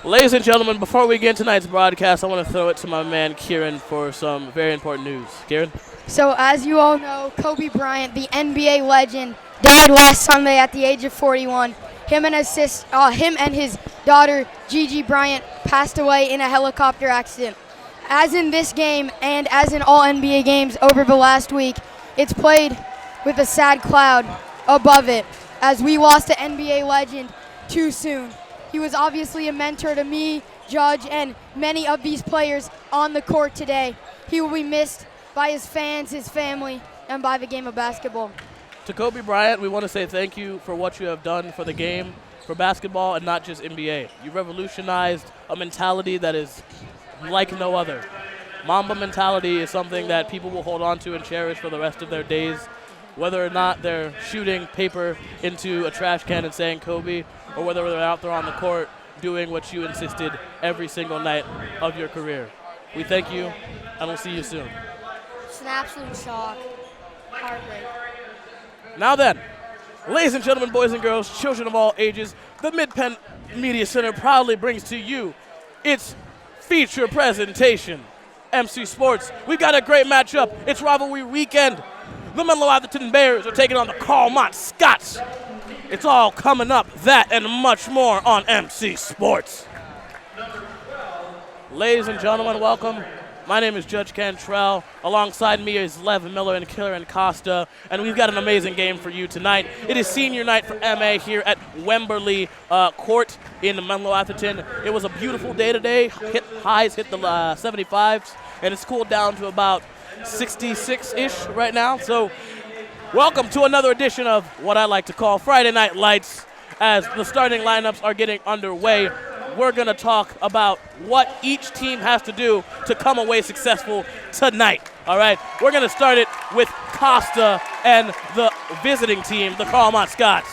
Ladies and gentlemen, before we get tonight's broadcast, I want to throw it to my man Kieran for some very important news. Kieran? So as you all know, Kobe Bryant, the NBA legend, died last Sunday at the age of 41. Him and his daughter, Gigi Bryant, passed away in a helicopter accident. As in this game and as in all NBA games over the last week, it's played with a sad cloud above it as we lost an NBA legend too soon. He was obviously a mentor to me, Judge, and many of these players on the court today. He will be missed by his fans, his family, and by the game of basketball. To Kobe Bryant, we want to say thank you for what you have done for the game, for basketball, and not just NBA. You revolutionized a mentality that is like no other. Mamba mentality is something that people will hold on to and cherish for the rest of their days, whether or not they're shooting paper into a trash can and saying Kobe, or whether they're out there on the court doing what you insisted every single night of your career. We thank you, and we'll see you soon. It's an absolute shock. Heartbreak. Now then, ladies and gentlemen, boys and girls, children of all ages, the Midpen Media Center proudly brings to you its feature presentation. MC Sports, we've got a great matchup. It's rivalry weekend. The Menlo-Atherton Bears are taking on the Carlmont Scots. It's all coming up, that and much more on MC Sports. Ladies and gentlemen, welcome. My name is Judge Cantrell. Alongside me is Lev Miller and Kieran Costa, and we've got an amazing game for you tonight. It is senior night for MA here at Wembley Court in Menlo-Atherton. It was a beautiful day today. Highs hit the 75s, and it's cooled down to about 66-ish right now. So welcome to another edition of what I like to call Friday Night Lights. As the starting lineups are getting underway, we're going to talk about what each team has to do to come away successful tonight. All right, we're going to start it with Costa and the visiting team, the Carlmont Scots.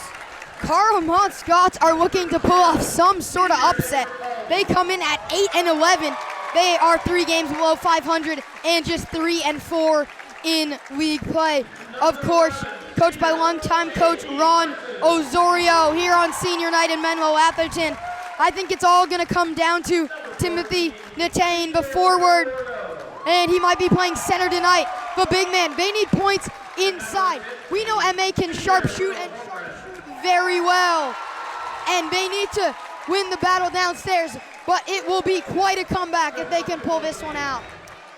Carlmont Scots are looking to pull off some sort of upset. They come in at 8-11. They are 3 games below 500 and just 3-4 in league play. Of course, coached by longtime coach Ron Osorio here on senior night in Menlo-Atherton. I think it's all going to come down to Timothy Natane, the forward, and he might be playing center tonight. The big man, they need points inside. We know MA can sharpshoot and sharpshoot very well, and they need to win the battle downstairs, but it will be quite a comeback if they can pull this one out.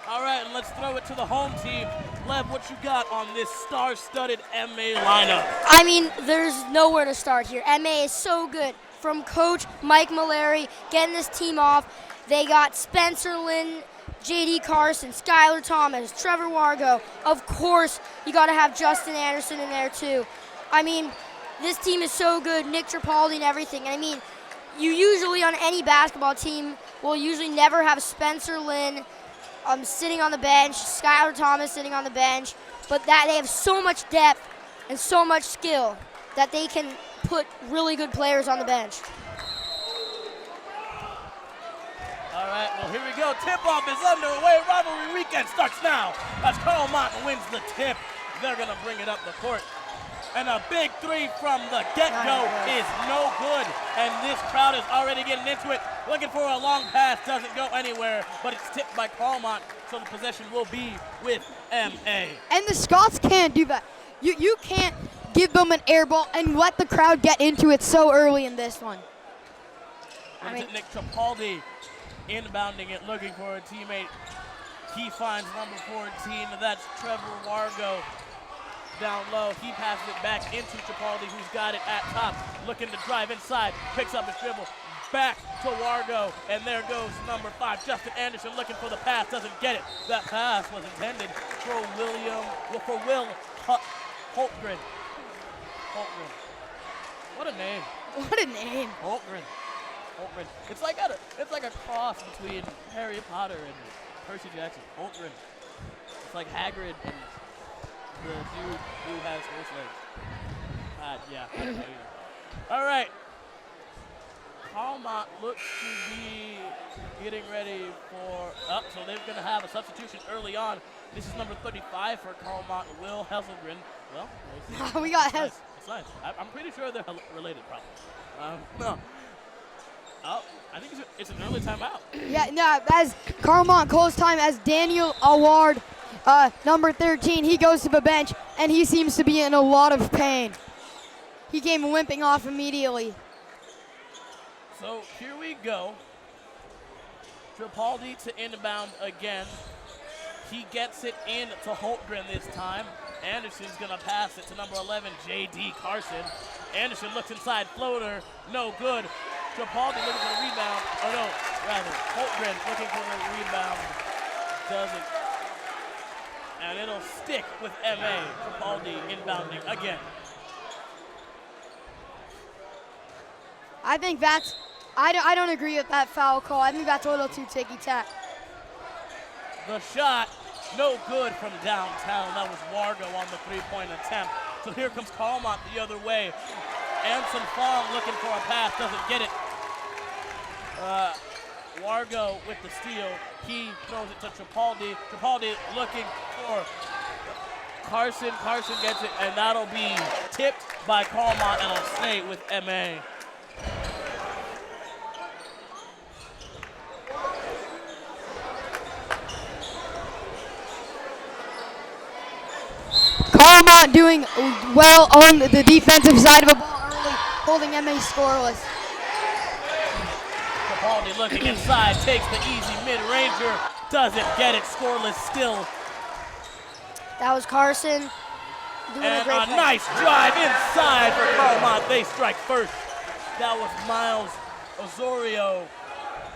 All right, and let's throw it to the home team. Lev, what you got on this star-studded MA lineup? I mean, there's nowhere to start here. MA is so good. From Coach Mike Mallory getting this team off, they got Spencer Lynn, J.D. Carson, Skylar Thomas, Trevor Wargo. Of course, you got to have Justin Anderson in there too. I mean, this team is so good, Nick Tripaldi and everything. And I mean, you usually on any basketball team will usually never have Spencer Lynn sitting on the bench, Skylar Thomas sitting on the bench, but that they have so much depth and so much skill that they can put really good players on the bench. All right, well, here we go. Tip-off is underway. Rivalry weekend starts now as Carlmont wins the tip. They're going to bring it up the court. And a big 3 from the get-go is no good. And this crowd is already getting into it. Looking for a long pass, doesn't go anywhere, but it's tipped by Carlmont, so the possession will be with MA. And the Scots can't do that. You can't give them an air ball and let the crowd get into it so early in this one. Nick Tripaldi inbounding it, looking for a teammate. He finds number 14, that's Trevor Wargo. Down low, he passes it back into Tripaldi, who's got it at top, looking to drive inside, picks up his dribble, back to Wargo, and there goes number 5, Justin Anderson, looking for the pass, doesn't get it. That pass was intended for Will Holtgren. What a name. What a name. Holtgren. It's like a cross between Harry Potter and Percy Jackson. Holtgren. It's like Hagrid and the dude who has horse legs. Yeah, I don't know either. All right. Carlmont looks to be getting ready for so they're going to have a substitution early on. This is number 35 for Carlmont, Will Hesselgren. Well, we got It's nice. I'm pretty sure they're related, probably. No. Oh, I think it's an early timeout. Yeah, no, as Carlmont calls time as Daniel Award, number 13, he goes to the bench, and he seems to be in a lot of pain. He came limping off immediately. So here we go. Tripaldi to inbound again. He gets it in to Holtgren this time. Anderson's gonna pass it to number 11, J.D. Carson. Anderson looks inside, floater, no good. Tripaldi looking for the rebound, or no, rather, Holtgren looking for the rebound, doesn't. And it'll stick with M.A. Tripaldi inbounding again. I think I don't agree with that foul call. I think that's a little too ticky-tack. The shot, no good from downtown. That was Wargo on the three-point attempt. So here comes Carlmont the other way. Anson Fong looking for a pass, doesn't get it. Wargo with the steal. He throws it to Tripaldi. Tripaldi looking for Carson. Carson gets it, and that'll be tipped by Carlmont, and it'll stay with M.A. Carlmont doing well on the defensive side of the ball early, holding M.A. scoreless. Tripaldi looking inside, takes the easy mid-ranger, doesn't get it, scoreless still. That was Carson doing a And great a play. nice drive inside for Carlmont. They strike first. That was Miles Osorio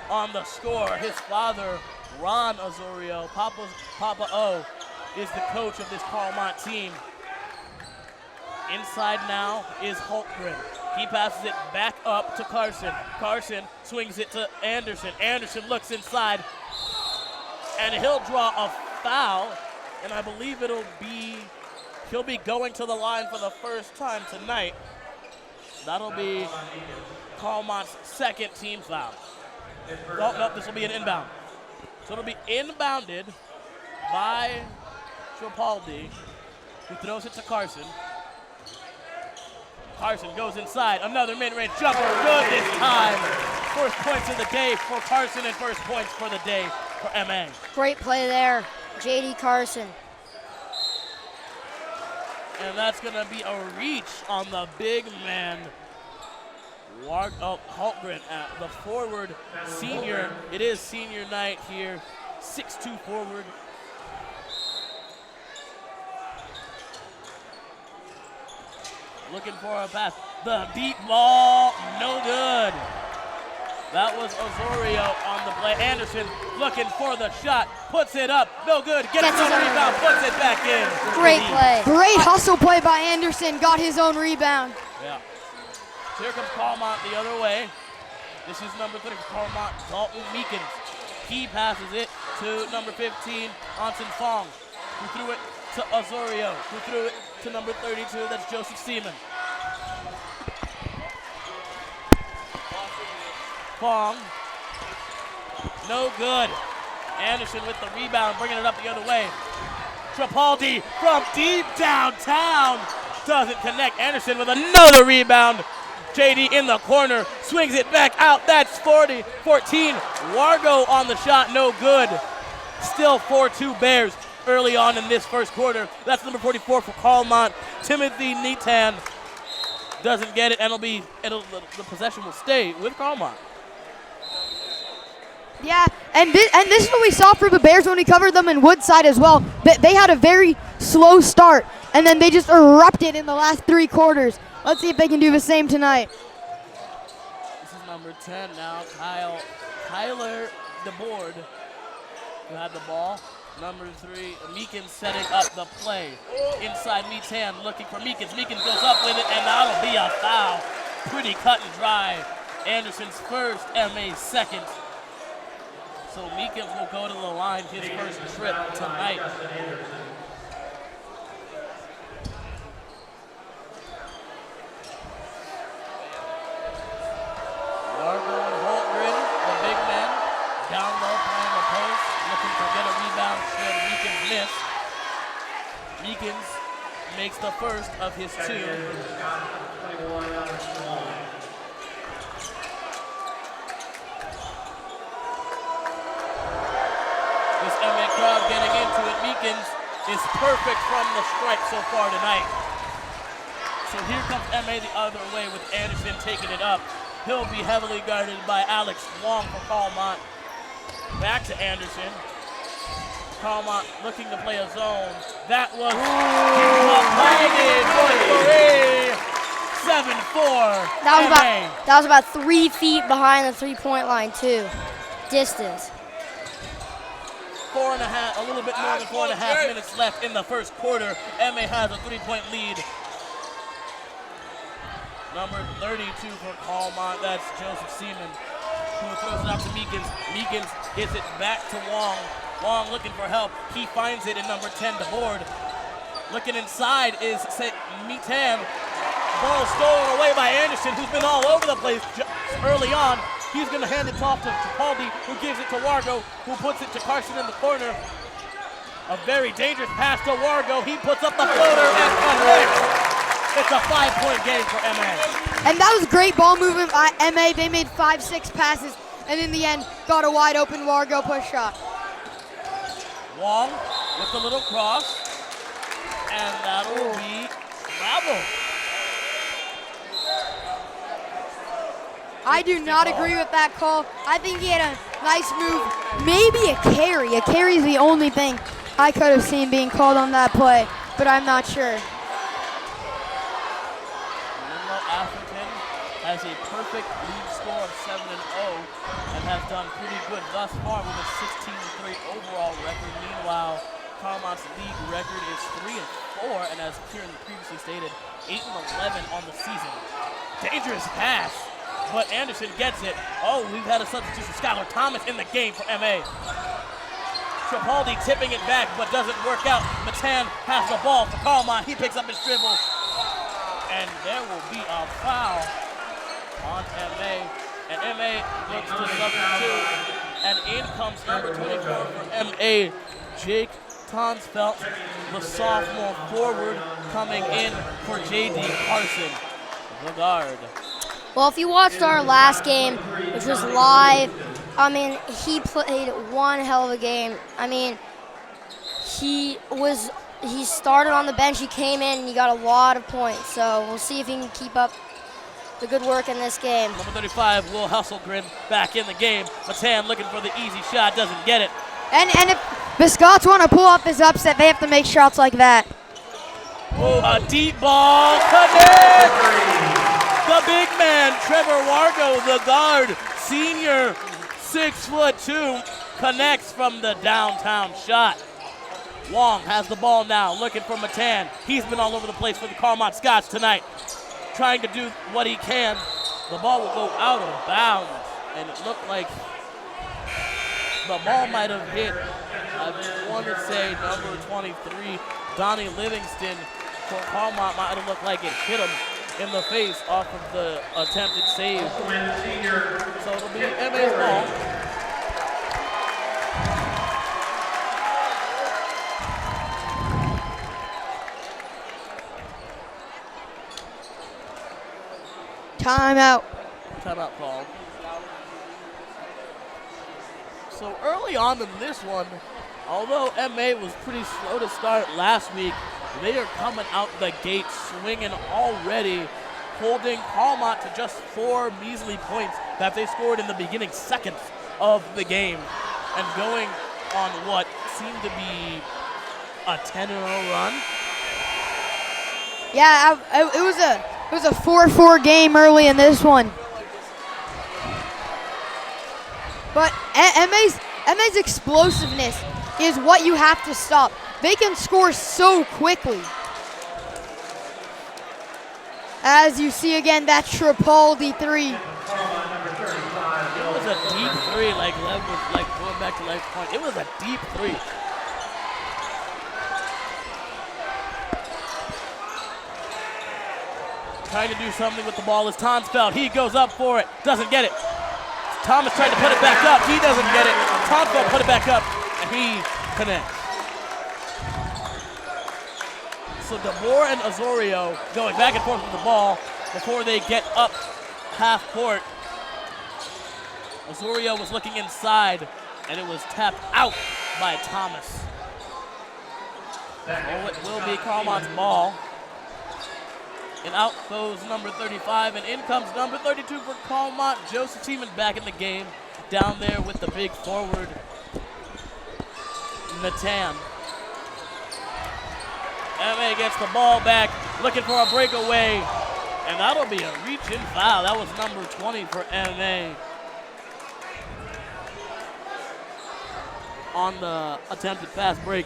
on the score. His father, Ron Osorio, Papa O, is the coach of this Carlmont team. Inside now is Holtgren. He passes it back up to Carson. Carson swings it to Anderson. Anderson looks inside, and he'll draw a foul, and I believe he'll be going to the line for the first time tonight. That'll be Carlmont's second team foul. Oh, no, this will be an inbound. So it'll be inbounded by Tripaldi, who throws it to Carson. Carson goes inside, another mid-range jumper, good this time. First points of the day for Carson and first points for the day for M.A. Great play there, J.D. Carson. And that's gonna be a reach on the big man. Holtgren, the forward senior. It is senior night here, 6'2" forward. Looking for a pass. The deep ball, no good. That was Osorio on the play. Anderson looking for the shot, puts it up, no good. Gets the rebound, puts it back in. Great play. Great hustle play by Anderson, got his own rebound. Yeah. So here comes Carlmont the other way. This is number 3 for Carlmont, Dalton Meekins. He passes it to number 15, Anson Fong, who threw it to Osorio, who threw it to number 32, that's Joseph Seaman. Fong, no good. Anderson with the rebound, bringing it up the other way. Tripaldi from deep downtown, doesn't connect. Anderson with another rebound. JD in the corner, swings it back out, that's 14. Wargo on the shot, no good. Still 4-2 Bears early on in this first quarter. That's number 44 for Carlmont. Timothy Netan doesn't get it, and the possession will stay with Carlmont. Yeah, and this is what we saw for the Bears when we covered them in Woodside as well. They had a very slow start, and then they just erupted in the last 3 quarters. Let's see if they can do the same tonight. This is number 10 now, Tyler DeBoard, who had the ball. Number 3, Meekins setting up the play. Inside Meetan looking for Meekins. Meekins goes up with it, and that'll be a foul. Pretty cut and dry. Anderson's first, M.A.'s second. So Meekins will go to the line his first trip tonight. Wargo and Holtgren, the big men, down low playing the post, looking to get a rebound should Meekins miss. Meekins makes the first of his 2. Meekins is perfect from the stripe so far tonight. So here comes MA the other way with Anderson taking it up. He'll be heavily guarded by Alex Wong for Carlmont. Back to Anderson. Carlmont looking to play a zone. That was for 7-4. That was about 3 feet behind the three-point line too. Distance. 4.5, a little bit more than 4.5 minutes left in the first quarter. MA has a 3-point lead. Number 32 for Carlmont, that's Joseph Seaman, who throws it out to Meekins. Meekins gets it back to Wong. Wong looking for help. He finds it in number 10, DeBoard. Looking inside is Midpen. Ball stolen away by Anderson, who's been all over the place early on. He's going to hand it off to Capaldi, who gives it to Wargo, who puts it to Carson in the corner. A very dangerous pass to Wargo. He puts up the floater and connects. It's a 5-point game for MA. And that was great ball movement by MA. They made 5-6 passes, and in the end, got a wide open Wargo push shot. Wong with the little cross, and that'll be travel. I do not agree with that call. I think he had a nice move, maybe a carry. A carry is the only thing I could have seen being called on that play, but I'm not sure. Menlo-Atherton has a perfect lead score of 7-0 and has done pretty good thus far with a 16-3 overall record. Meanwhile, Carlmont's league record is 3-4, and as Kieran previously stated, 8-11 on the season. Dangerous pass, but Anderson gets it. Oh, we've had a substitution, Skylar Thomas in the game for MA. Tripaldi tipping it back, but doesn't work out. Matan has the ball for Carlmont. He picks up his dribble, and there will be a foul on MA. And MA looks to substitute, and in comes number 24 for MA, Jake Tonsfeld, the sophomore forward, coming in for J.D. Carson, the guard. Well, if you watched our last game, which was live, I mean, he played one hell of a game. I mean, he started on the bench, he came in, and he got a lot of points. So we'll see if he can keep up the good work in this game. Number 35, Will Husselgren, back in the game. Matan looking for the easy shot, doesn't get it. And if the Scots want to pull off this upset, they have to make shots like that. Oh, a deep ball, connect! The big man, Trevor Wargo, the guard, senior, 6'2", connects from the downtown shot. Wong has the ball now, looking for Matan. He's been all over the place for the Carlmont Scots tonight, trying to do what he can. The ball will go out of bounds, and it looked like the ball might have hit, I want to say, number 23, Donnie Livingston for Carlmont. Might have looked like it hit him in the face off of the attempted save. So it'll be MA's ball. Timeout. Timeout call. So early on in this one, although MA was pretty slow to start last week, they are coming out the gate swinging already, holding Carlmont to just 4 measly points that they scored in the beginning seconds of the game, and going on what seemed to be a 10-0 run. Yeah, it was a 4-4 game early in this one. But MA's explosiveness is what you have to stop. They can score so quickly. As you see again, that Tripaldi 3. It was a deep 3, like Lev was like going back to Lev's point. It was a deep 3. Trying to do something with the ball is Tonsfeld. He goes up for it, doesn't get it. Thomas tried to put it back up. He doesn't get it. Tonsfeld put it back up, and he connects. So DeBoer and Osorio going back and forth with the ball before they get up half court. Osorio was looking inside, and it was tapped out by Thomas. Oh, it will be Carlmont's ball. And out goes number 35, and in comes number 32 for Carlmont. Joseph Seaman back in the game, down there with the big forward, Natan. MA gets the ball back, looking for a breakaway, and that'll be a reach-in foul. That was number 20 for MA on the attempted fast break.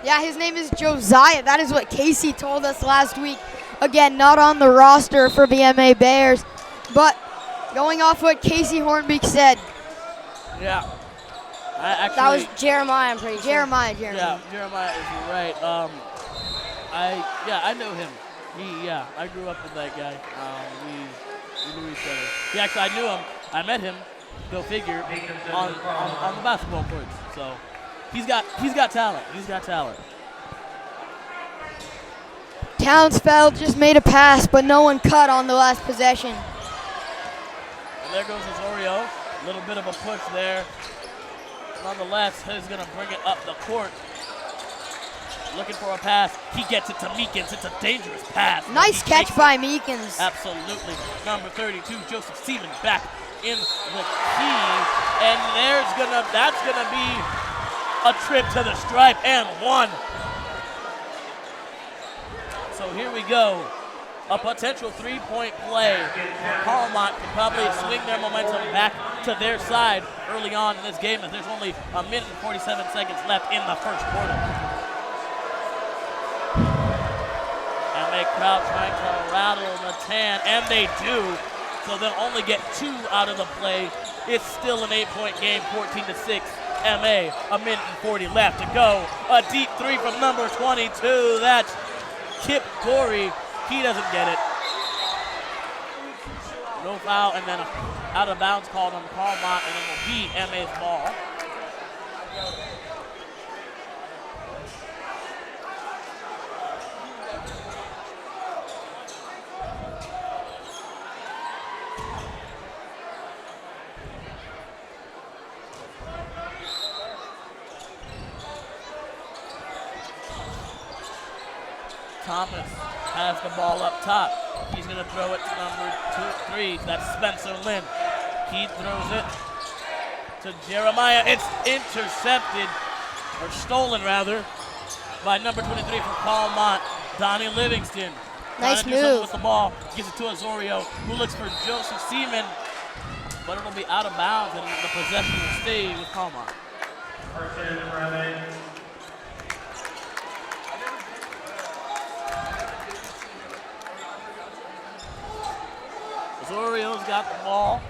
Yeah, his name is Josiah. That is what Casey told us last week. Again, not on the roster for the MA Bears, but going off what Casey Hornbeek said. Yeah. That was Jeremiah, I'm pretty sure. Jeremiah. Yeah, Jeremiah is right. I know him. I grew up with that guy. We knew each other. Yeah, actually, I knew him. I met him. Go figure on the basketball courts. So he's got talent. He's got talent. Townsfeld just made a pass, but no one cut on the last possession. And there goes Osorio. A little bit of a push there. Nonetheless, he's going to bring it up the court. Looking for a pass. He gets it to Meekins. It's a dangerous pass. Nice catch by Meekins. Absolutely. Number 32, Joseph Seaman, back in the key. And that's gonna be a trip to the stripe and one. So here we go. A potential three-point play. Carlmont can probably swing their momentum back to their side early on in this game, as there's only a minute and 47 seconds left in the first quarter. And they crowd trying to rattle Natan, and they do. So they'll only get 2 out of the play. It's still an 8-point game, 14-6. MA, a minute and 40 left to go. A deep three from number 22. That's Kip Gorey. He doesn't get it. No foul, and then out of bounds called on Carlmont, and it will be MA's ball. Thomas has the ball up top. He's going to throw it to number 3. That's Spencer Lynn. He throws it to Jeremiah. It's intercepted, or stolen rather, by number 23 from Carlmont, Donnie Livingston. Nice move move. with the ball. Gives it to Osorio, who looks for Joseph Seaman, but it'll be out of bounds, and the possession will stay with Carlmont. Osorio's got the ball.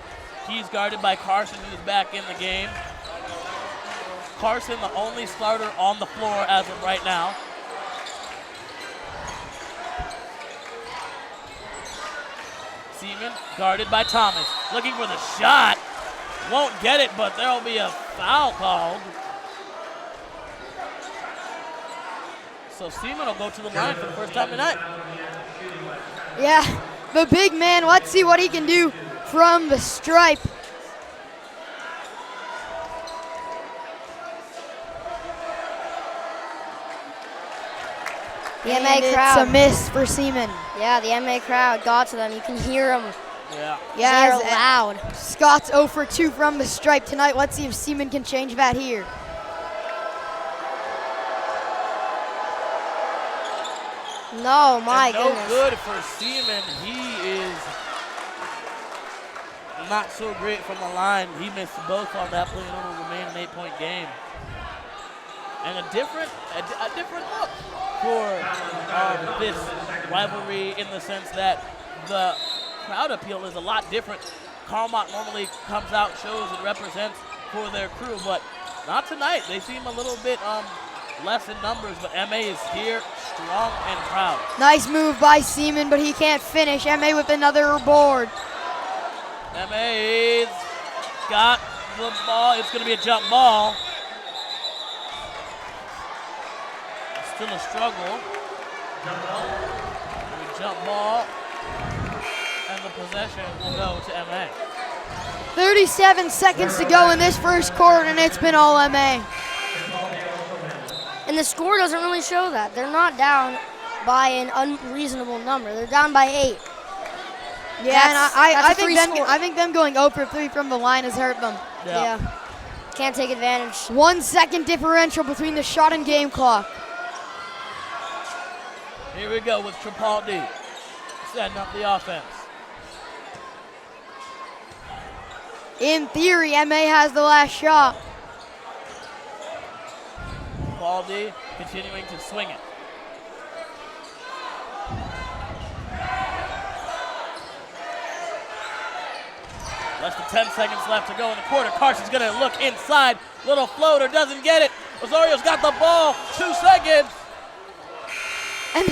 He's guarded by Carson, who's back in the game. Carson, the only starter on the floor as of right now. Seaman guarded by Thomas. Looking for the shot. Won't get it, but there'll be a foul called. So Seaman will go to the line for the first time tonight. Yeah, the big man. Let's see what he can do from the stripe. The MA crowd. It's a miss for Seaman. Yeah, the MA crowd got to them. You can hear them. Yeah. They're loud. Scott's 0 for 2 from the stripe tonight. Let's see if Seaman can change that here. No, my no goodness. good for Seaman. He is not so great from the line. He missed both on that play, and it will remain an 8-point game. And a different look for this rivalry, in the sense that the crowd appeal is a lot different. Carlmont normally comes out, shows, and represents for their crew, but not tonight. They seem a little bit less in numbers, but MA is here, strong and proud. Nice move by Seaman, but he can't finish. MA with another board. MA's got the ball. It's going to be a jump ball. Still a struggle. Jump ball, and the possession will go to MA. 37 seconds to go in this first quarter, and it's been all MA. And the score doesn't really show that. They're not down by an unreasonable number. They're down by 8. Yeah, and I think think them going 0 for 3 from the line has hurt them. Yeah. Can't take advantage. 1 second differential between the shot and game clock. Here we go with Tripaldi setting up the offense. In theory, MA has the last shot. Tripaldi continuing to swing it. Less than 10 seconds left to go in the quarter. Carson's going to look inside. Little floater, doesn't get it. Osario's got the ball. 2 seconds. And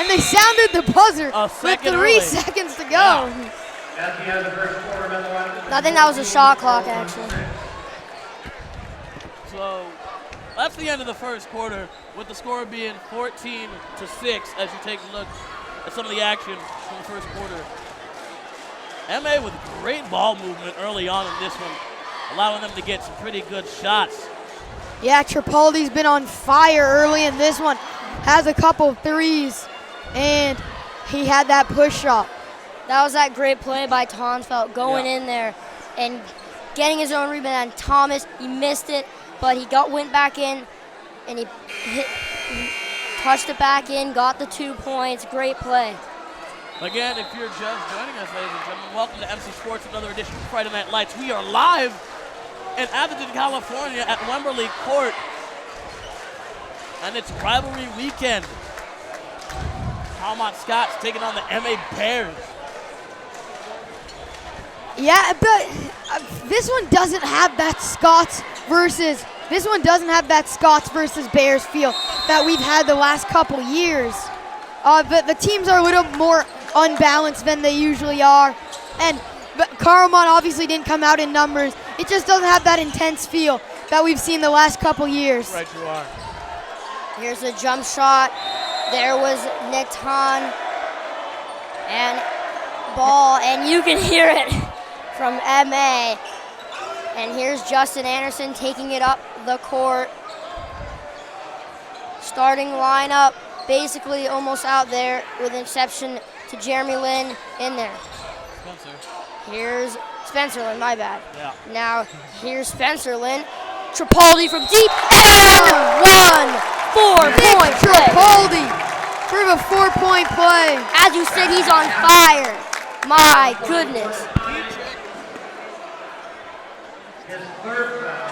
they sounded the buzzer with 3 early. seconds to go. Yeah. At the end of the first quarter, Menlo-Atherton. I think that was a shot clock, actually. So that's the end of the first quarter, with the score being 14-6 as you take a look at some of the action from the first quarter. MA with great ball movement early on in this one, allowing them to get some pretty good shots. Yeah, Tripaldi's been on fire early in this one. Has a couple threes, and he had that push shot. That was that great play by Tonsfeld going in there and getting his own rebound. And Thomas, he missed it, but he went back in and he touched it back in, got the 2 points. Great play. Again, if you're just joining us, ladies and gentlemen, welcome to MC Sports, another edition of Friday Night Lights. We are live in Atherton, California at Wembley Court, and it's rivalry weekend. Carlmont Scots taking on the MA Bears. Yeah, but this one doesn't have that Scots versus Bears feel that we've had the last couple years. The teams are a little more unbalanced than they usually are, but Carlmont obviously didn't come out in numbers. It just doesn't have that intense feel that we've seen the last couple years. Right, you are. Here's a jump shot. There was Natan and ball, and you can hear it from MA. And here's Justin Anderson taking it up the court. Starting lineup basically almost out there with an exception to Jeremy Lin in there. Spencer. Here's Spencer Lin, my bad. Yeah. Now here's Spencer Lin. Tripaldi from deep and 1 4-point play. Tripaldi for a 4-point play. As you said, he's on fire. My goodness. His third foul.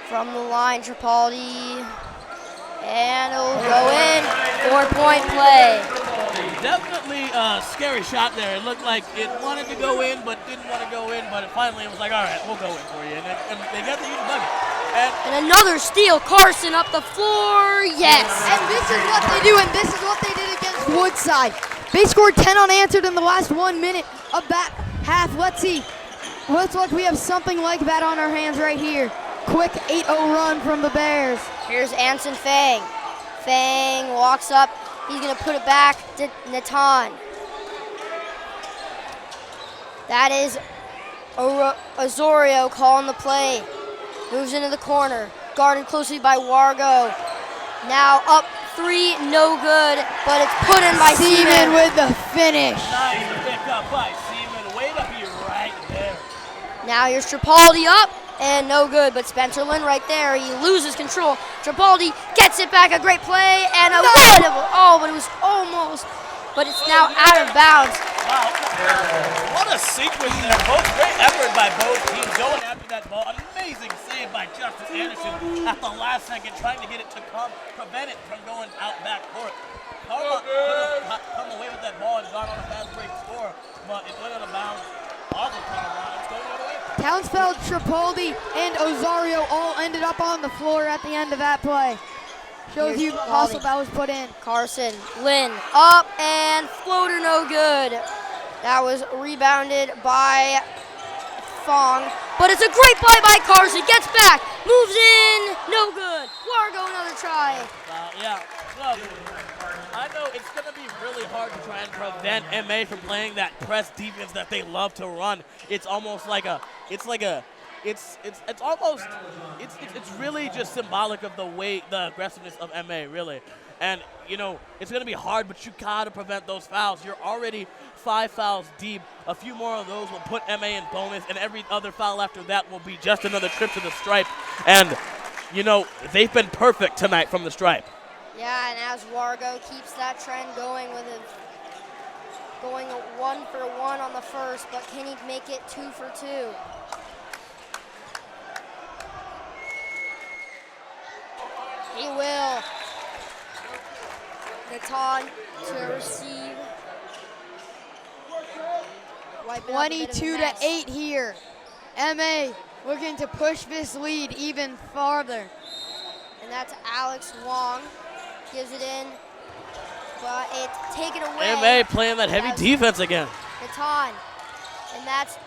From the line, Tripaldi. And it'll go in. 4-point play. Definitely a scary shot there. It looked like it wanted to go in, but didn't want to go in. But it finally was like, all right, we'll go in for you. And they got the huge bucket. And another steal. Carson up the floor. Yes. And this is what they do, and this is what they did against Woodside. They scored 10 unanswered in the last 1 minute of that half. Let's see. Looks like we have something like that on our hands right here. Quick 8-0 run from the Bears. Here's Anson Fang. Fang walks up. He's going to put it back to Natan. That is Osorio calling the play. Moves into the corner. Guarded closely by Wargo. Now up 3, no good, but it's put in by Seaman Seaman. with the finish. Nice pick up by Seaman. Way to be right there. Now here's Tripaldi up, and no good, but Spencer Lin right there. He loses control. Tripaldi gets it back, a great play, and a but it was almost, but it's now out of bounds. Wow. What a sequence there. Both great effort by both teams going after that ball. An amazing save by Justin Anderson at the last second, trying to get it to prevent it from going out back court. Carlmont could have come away with that ball and gone on a fast break score, but it went out of bounds. Also came around. It's going the other way. Townsfeld, Tripaldi, and Osorio all ended up on the floor at the end of that play. Shows Here's you the Tripaldi. hustle that was put in. Carson, Lin, up, and floater no good. That was rebounded by Fong. but it's a great play by Carson. Gets back, moves in, no good. Wargo another try. Yeah. Well, I know it's going to be really hard to try and prevent MA from playing that press defense that they love to run. It's almost like it's really just symbolic of the aggressiveness of MA, really. And, you know, it's going to be hard, but you got to prevent those fouls. You're already 5 fouls deep. A few more of those will put MA in bonus, and every other foul after that will be just another trip to the stripe. And, you know, they've been perfect tonight from the stripe. Yeah, and as Wargo keeps that trend going with it going 1 for 1 on the first, but can he make it 2 for 2? He will. Natan to receive. 22-8 here. MA looking to push this lead even farther. And that's Alex Wong. Gives it in, but it's taken away. MA playing that heavy defense again. Natan. And that's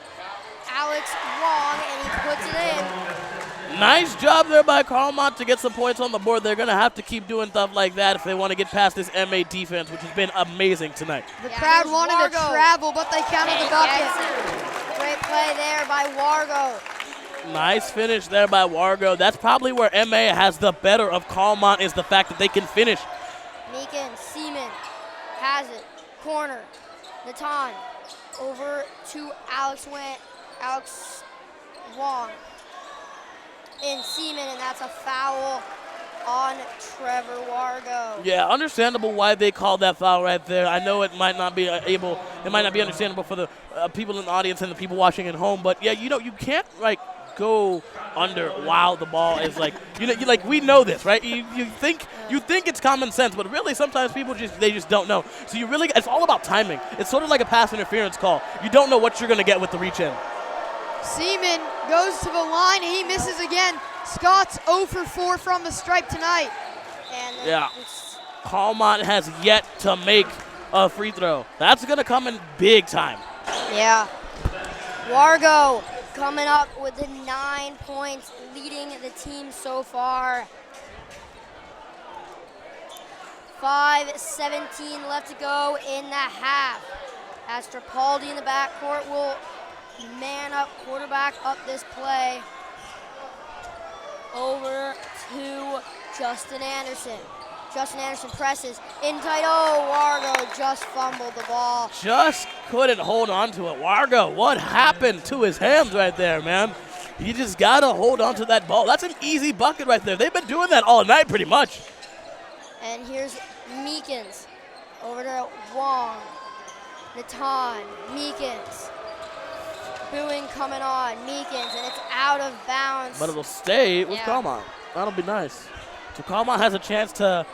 Alex Wong, and he puts it in. Nice job there by Carlmont to get some points on the board. They're going to have to keep doing stuff like that if they want to get past this MA defense, which has been amazing tonight. The crowd wanted to travel, but they counted the bucket. Great play there by Wargo. Nice finish there by Wargo. That's probably where MA has the better of Carlmont, is the fact that they can finish. Meekin, Seaman has it. Corner. Natan over to Alex Wong. In Seaman, and that's a foul on Trevor Wargo. Yeah, understandable why they called that foul right there. I know it might not be understandable for the people in the audience and the people watching at home, but yeah, you know, you can't like go under while the ball is like, we know this, right? You think it's common sense, but really sometimes people just don't know. So it's all about timing. It's sort of like a pass interference call. You don't know what you're gonna get with the reach in. Seaman goes to the line, and he misses again. Scott's 0 for 4 from the stripe tonight. And yeah, Carlmont has yet to make a free throw. That's going to come in big time. Yeah. Wargo coming up with the 9 points, leading the team so far. 5:17 left to go in the half. As Tripaldi in the backcourt will man up, quarterback up this play. Over to Justin Anderson. Justin Anderson presses in tight. Oh, Wargo just fumbled the ball. Just couldn't hold on to it. Wargo, what happened to his hands right there, man? You just got to hold on to that ball. That's an easy bucket right there. They've been doing that all night pretty much. And here's Meekins over to Wong. Natan, Meekins. Booing coming on, Meekins, and it's out of bounds. But it'll stay with Carlmont. That'll be nice. So Carlmont has a chance to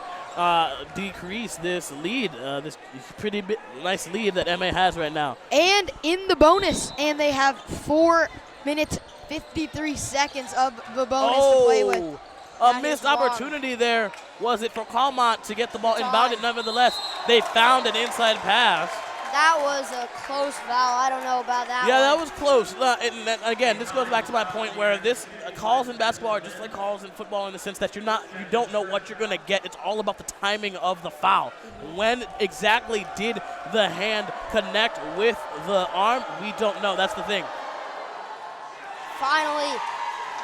decrease this lead, this pretty nice lead that MA has right now. And in the bonus, and they have 4 minutes, 53 seconds of the bonus to play with. A missed opportunity there. Was it for Carlmont to get the ball inbounded? Nevertheless, they found an inside pass. That was a close foul. I don't know about that one. That was close. And again, this goes back to my point where this calls in basketball are just like calls in football in the sense that you don't know what you're going to get. It's all about the timing of the foul. When exactly did the hand connect with the arm? We don't know. That's the thing. Finally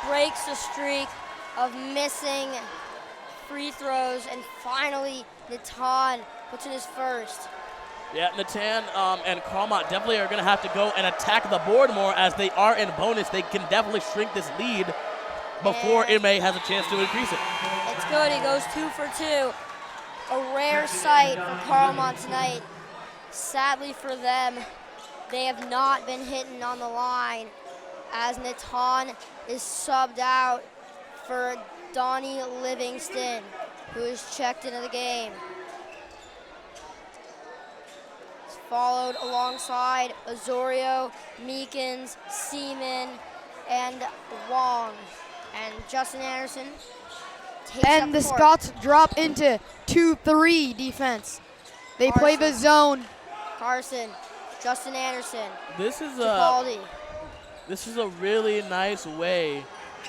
breaks the streak of missing free throws, and finally Natan puts in his first. Yeah, Natan and Carlmont definitely are going to have to go and attack the board more as they are in bonus. They can definitely shrink this lead before MA has a chance to increase it. It's good. He goes 2 for 2. A rare sight for Carlmont tonight. Sadly for them, they have not been hitting on the line as Natan is subbed out for Donnie Livingston, who is checked into the game. Followed alongside Osorio, Meekins, Seaman, and Wong. And Justin Anderson takes and the Scots drop into 2-3 defense. They play the zone. Carson, Justin Anderson. This is Tripaldi. This is a really nice way.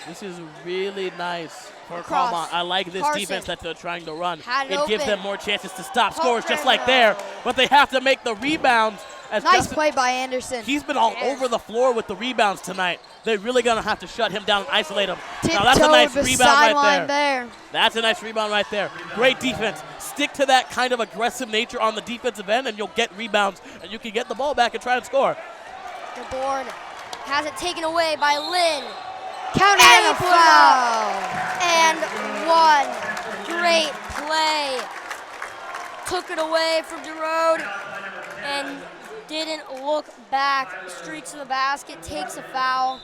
This is really nice for Cross. Carlmont. I like this Carson. defense that they're trying to run. Had it It gives open. them more chances to stop scores just Open. like there, but they have to make the rebounds. As Nice Justin, play by Anderson. he's been all Yes. over the floor with the rebounds tonight. They're really going to have to shut him down and isolate him. Now Tiptoed that's a nice the rebound right sideline there. there. That's a nice rebound right there. Great defense. Stick to that kind of aggressive nature on the defensive end, and you'll get rebounds, and you can get the ball back and try and score. The board has it taken away by Lynn. Counter And and a he put 'em up. foul. And one. Great play. Took it away from DeRode and didn't look back. Streaks in the basket, takes a foul.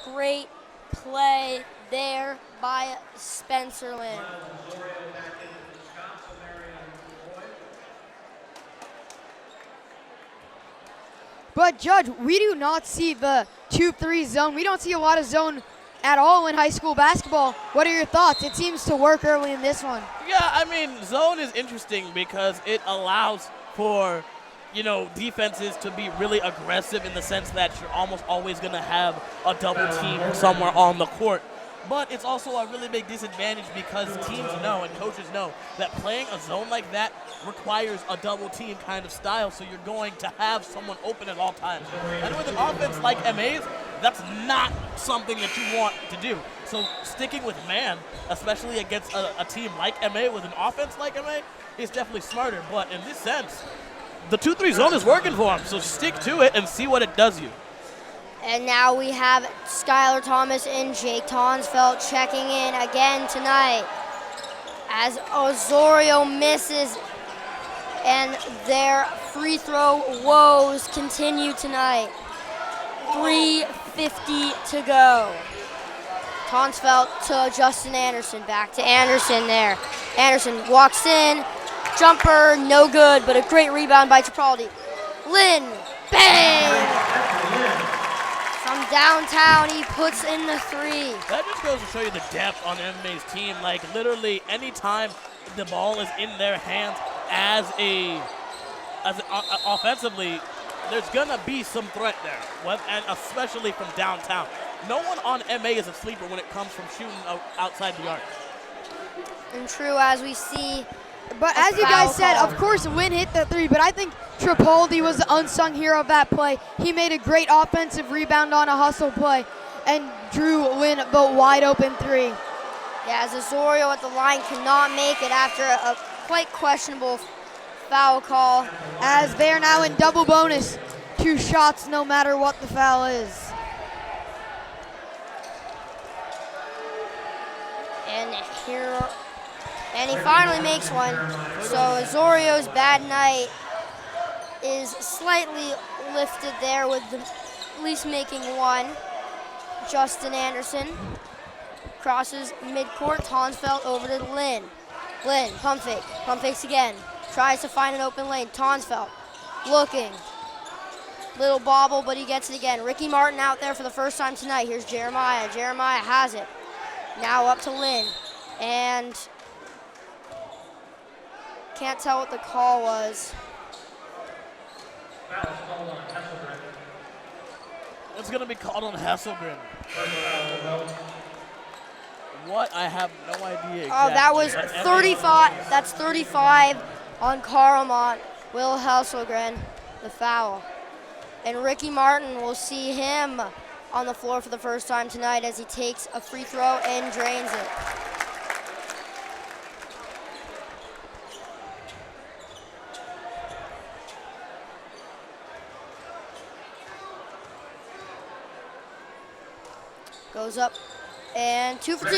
Great play there by Spencer Lynn. But Judge, we do not see the 2-3 zone. We don't see a lot of zone at all in high school basketball. What are your thoughts? It seems to work early in this one. Yeah, I mean, zone is interesting because it allows for, defenses to be really aggressive in the sense that you're almost always going to have a double team somewhere on the court. But it's also a really big disadvantage because teams know and coaches know that playing a zone like that requires a double team kind of style, so you're going to have someone open at all times. And with an offense like MA's, that's not something that you want to do. So sticking with man, especially against a team like MA with an offense like MA, is definitely smarter. But in this sense, the 2-3 zone is working for them, so stick to it and see what it does you. And now we have Skylar Thomas and Jake Tonsfeld checking in again tonight as Osorio misses and their free throw woes continue tonight. 3:50 to go. Tonsfeld to Justin Anderson, back to Anderson there. Anderson walks in, jumper, no good, but a great rebound by Tripaldi. Lynn, bang! From downtown, he puts in the three. That just goes to show you the depth on MA's team. Like, literally, anytime the ball is in their hands offensively, there's going to be some threat there, and especially from downtown. No one on MA is a sleeper when it comes from shooting outside the arc. And true, as we see. But A as you foul guys said, call. of course, Lynn hit the three, but I think Tripaldi was the unsung hero of that play. He made a great offensive rebound on a hustle play and drew Lynn the wide open three. Yeah, as Osorio at the line cannot make it after a quite questionable foul call. As they are now in double bonus, 2 shots no matter what the foul is. And he finally makes one. So Osorio's bad night is slightly lifted there with at least making one. Justin Anderson crosses midcourt. Tonsfeld over to Lynn. Lynn, pump fake. Pump fakes again. Tries to find an open lane. Tonsfeld looking. Little bobble, but he gets it again. Ricky Martin out there for the first time tonight. Here's Jeremiah. Jeremiah has it. Now up to Lynn. And can't tell what the call was. It's going to be called on Hasselgren. What? I have no idea exactly. Oh, that was 35. That's 35 on Carlmont. Will Hasselgren, the foul. And Ricky Martin, will see him on the floor for the first time tonight as he takes a free throw and drains it. Goes up and 2 for 2.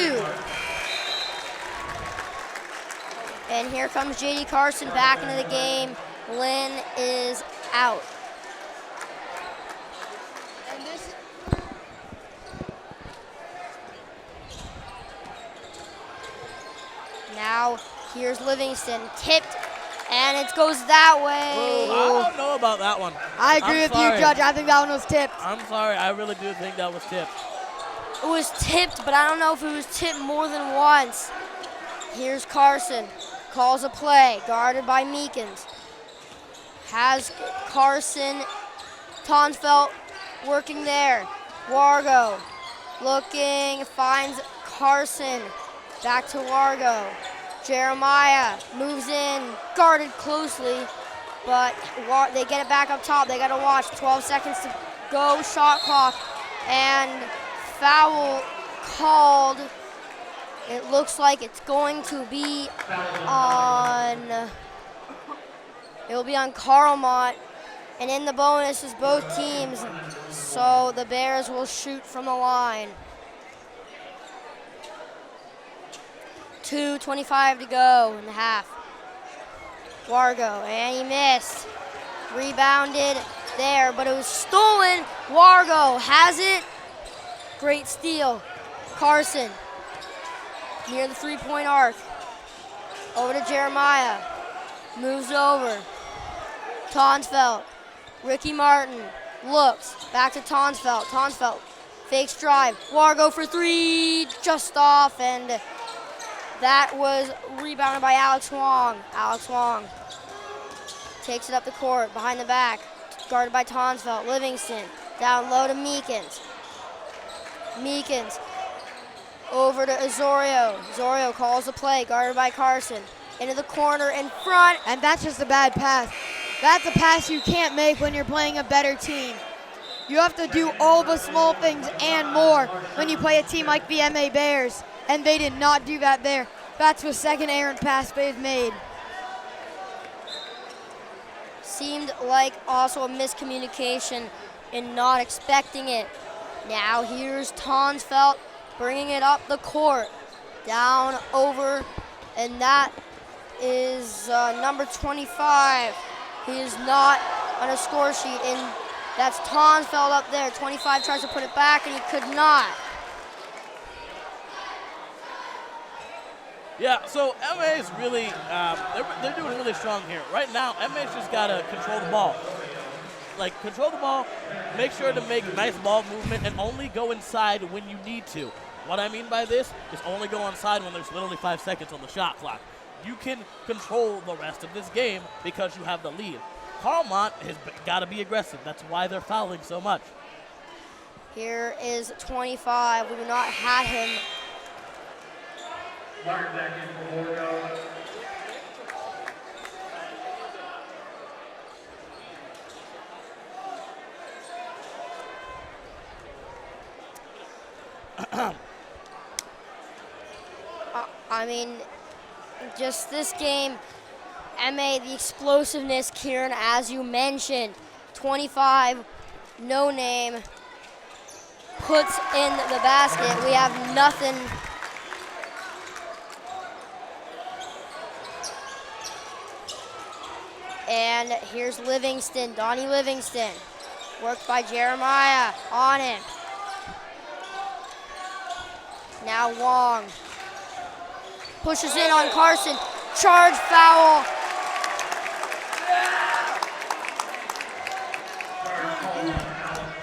And here comes J.D. Carson back into the game. Lynn is out. Now here's Livingston, tipped, and it goes that way. Whoa, I don't know about that one. I agree with you, Judge. I think that one was tipped. I'm sorry. I really do think that was tipped. It was tipped, but I don't know if it was tipped more than once. Here's Carson, calls a play, guarded by Meekins. Has Carson, Tonsfeld working there. Wargo looking, finds Carson. Back to Wargo. Jeremiah moves in, guarded closely, but they get it back up top. They got to watch. 12 seconds to go, shot clock, and foul called. It looks like it's going to be on. It will be on Carlmont, and in the bonus is both teams, so the Bears will shoot from the line. 2:25 to go in the half. Wargo, and he missed. Rebounded there, but it was stolen. Wargo has it. Great steal. Carson near the three-point arc. Over to Jeremiah. Moves over. Tonsfeld. Ricky Martin looks. Back to Tonsfeld. Tonsfeld fakes drive. Wargo for three. Just off, and that was rebounded by Alex Wong. Alex Wong takes it up the court, behind the back, guarded by Tonsfeld. Livingston down low to Meekins. Meekins over to Osorio. Osorio calls the play, guarded by Carson. Into the corner in front. And that's just a bad pass. That's a pass you can't make when you're playing a better team. You have to do all the small things and more when you play a team like the MA Bears. And they did not do that there. That's the second errant pass they've made. Seemed like also a miscommunication in not expecting it. Now here's Tonsfeld bringing it up the court. Down over, and that is number 25. He is not on a score sheet, and that's Tonsfeld up there. 25 tries to put it back, and he could not. Yeah, so MA is really, they're doing really strong here. Right now, MA's just got to control the ball. Like, control the ball, make sure to make nice ball movement, and only go inside when you need to. What I mean by this is only go inside when there's literally 5 seconds on the shot clock. You can control the rest of this game because you have the lead. Carlmont has got to be aggressive. That's why they're fouling so much. Here is 25. We do not have him. Martin back in for Wargo. I mean, just this game, MA, the explosiveness, Kieran, as you mentioned, 25, no name, puts in the basket. We have nothing. And here's Livingston, Donnie Livingston, worked by Jeremiah, on him. Now Wong pushes in on Carson, charge foul.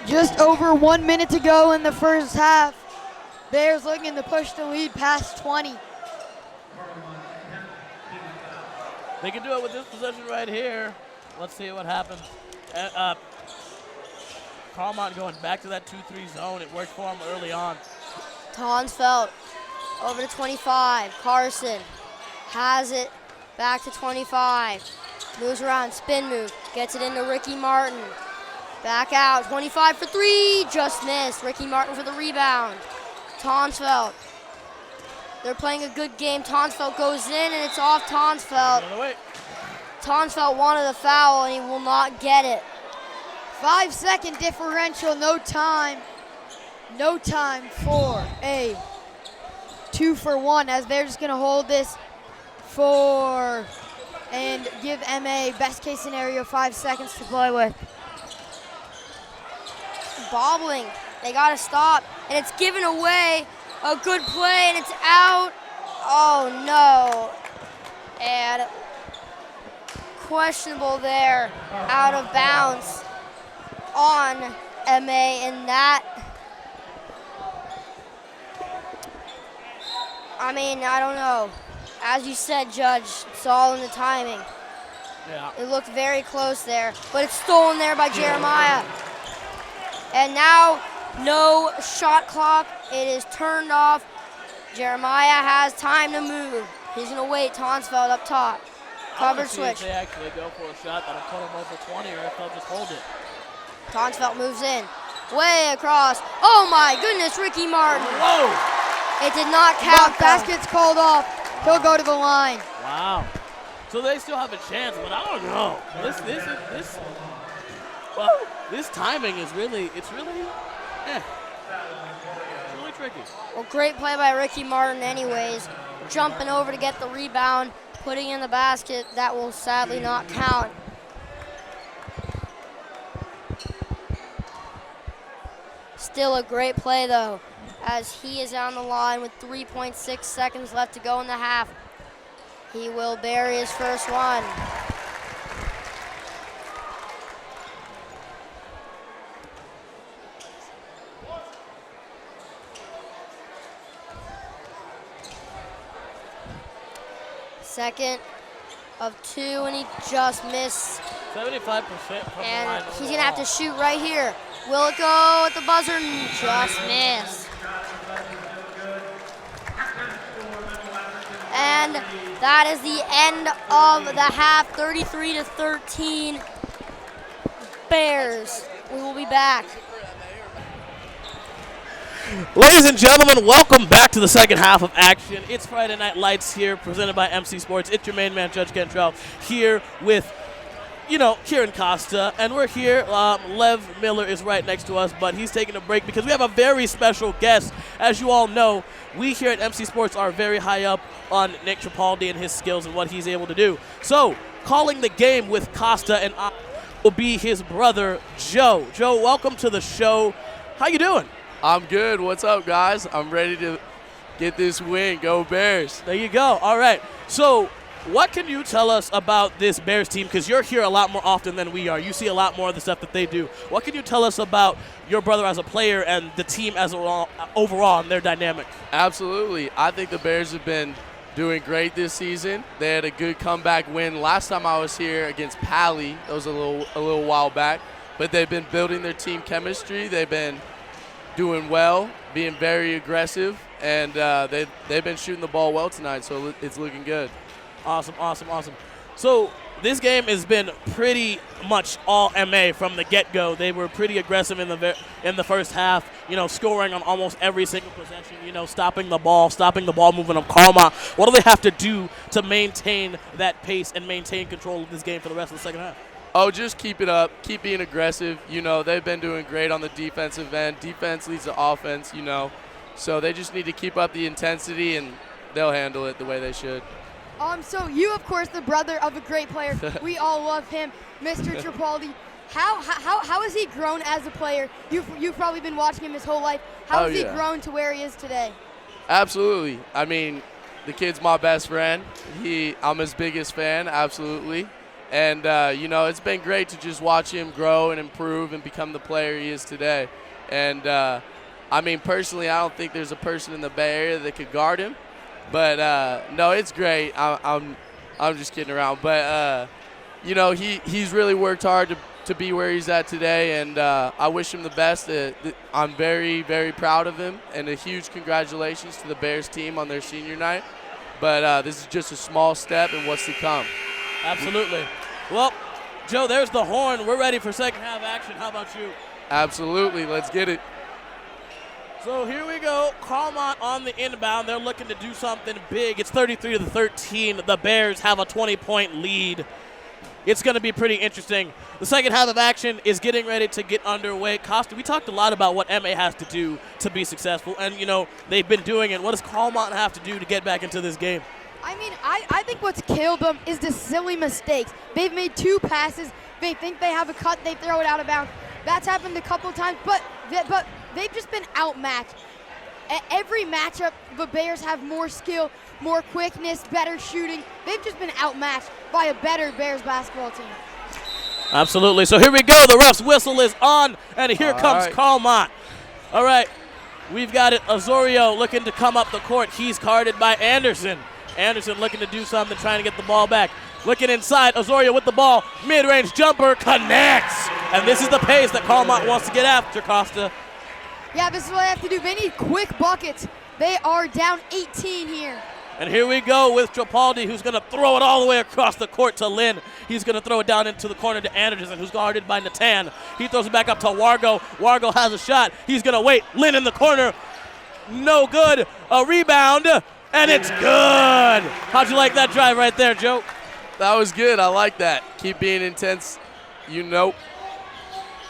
Just over 1 minute to go in the first half. Bears looking to push the lead past 20. They can do it with this possession right here. Let's see what happens. Carlmont going back to that 2-3 zone. It worked for him early on. Tonsfeld over to 25. Carson has it back to 25. Moves around, spin move, gets it into Ricky Martin. Back out, 25 for three, just missed. Ricky Martin for the rebound. Tonsfeld. They're playing a good game. Tonsfeld goes in, and it's off Tonsfeld. Tonsfeld wanted a foul, and he will not get it. 5-second differential, no time. No time for a 2-for-1, as they're just going to hold this for and give MA best case scenario 5 seconds to play with. Bobbling, they got to stop, and it's given away. A good play, and it's out. Oh, no. And questionable there, out of bounds on MA, and that, I mean, I don't know. As you said, Judge, it's all in the timing. Yeah. It looked very close there, but it's stolen there by Jeremiah. And now No shot clock. It is turned off. Jeremiah has time to move. He's going to wait. Tonsfeld up top. Cover switch. If they actually go for a shot that'll put them over 20, or if they'll just hold it. Tonsfeld moves in. Way across. Oh my goodness, Ricky Martin. Whoa! It did not count. Basket's called off. He'll go to the line. Wow. So they still have a chance, but I don't know. This timing is really, it's really tricky. Well, great play by Ricky Martin anyways. Jumping over to get the rebound, putting in the basket. That will sadly not count. Still a great play though, as he is on the line with 3.6 seconds left to go in the half. He will bury his first one. Second of two, and he just missed. 75% from the line. And he's gonna have to shoot right here. Will it go at the buzzer? Just missed. And that is the end of the half, 33-13. Bears. We will be back. Ladies and gentlemen, welcome back to the second half of action. It's Friday Night Lights here, presented by MC Sports. It's your main man, Judge Cantrell, here with, Kieran Costa. And we're here. Lev Miller is right next to us, but he's taking a break because we have a very special guest. As you all know, we here at MC Sports are very high up on Nick Tripaldi and his skills and what he's able to do. So, calling the game with Costa and I will be his brother, Joe. Joe, welcome to the show. How you doing? I'm good. What's up, guys? I'm ready to get this win. Go Bears. There you go. All right. So what can you tell us about this Bears team? Because you're here a lot more often than we are. You see a lot more of the stuff that they do. What can you tell us about your brother as a player and the team as overall and their dynamic? Absolutely. I think the Bears have been doing great this season. They had a good comeback win last time I was here against Pally. That was a little while back. But they've been building their team chemistry. They've been doing well, being very aggressive, and they've been shooting the ball well tonight, so it's looking good. Awesome. So this game has been pretty much all MA from the get-go. They were pretty aggressive in the first half, scoring on almost every single possession, stopping the ball movement of Carlmont. What do they have to do to maintain that pace and maintain control of this game for the rest of the second half? Oh, just keep it up. Keep being aggressive. They've been doing great on the defensive end. Defense leads to offense, So they just need to keep up the intensity, and they'll handle it the way they should. So you, of course, the brother of a great player. We all love him, Mr. Tripaldi. How has he grown as a player? You've probably been watching him his whole life. How has he grown to where he is today? Absolutely. I mean, the kid's my best friend. I'm his biggest fan, absolutely. And, it's been great to just watch him grow and improve and become the player he is today. And, personally, I don't think there's a person in the Bay Area that could guard him. But, no, it's great. I'm just kidding around. But, he's really worked hard to be where he's at today. And I wish him the best. I'm very, very proud of him. And a huge congratulations to the Bears team on their senior night. But this is just a small step in what's to come. Absolutely. Well, Joe, there's the horn. We're ready for second half action. How about you? Absolutely. Let's get it. So here we go. Carlmont on the inbound. They're looking to do something big. It's 33-13. The Bears have a 20-point lead. It's going to be pretty interesting. The second half of action is getting ready to get underway. Costa, we talked a lot about what MA has to do to be successful. And, they've been doing it. What does Carlmont have to do to get back into this game? I think what's killed them is the silly mistakes. They've made two passes. They think they have a cut. They throw it out of bounds. That's happened a couple of times, but they've just been outmatched. At every matchup, the Bears have more skill, more quickness, better shooting. They've just been outmatched by a better Bears basketball team. Absolutely. So here we go. The ref's whistle is on, and here comes Carlmont. All right. We've got it. Osorio looking to come up the court. He's guarded by Anderson. Anderson looking to do something, trying to get the ball back. Looking inside, Osorio with the ball. Mid-range jumper connects. And this is the pace that Carlmont wants to get after, Costa. Yeah, this is what they have to do. They need quick buckets. They are down 18 here. And here we go with Tripaldi, who's going to throw it all the way across the court to Lynn. He's going to throw it down into the corner to Anderson, who's guarded by Natan. He throws it back up to Wargo. Wargo has a shot. He's going to wait. Lynn in the corner. No good. A rebound, and it's good. How'd you like that drive right there, Joe? That was good. I like that. Keep being intense. You know.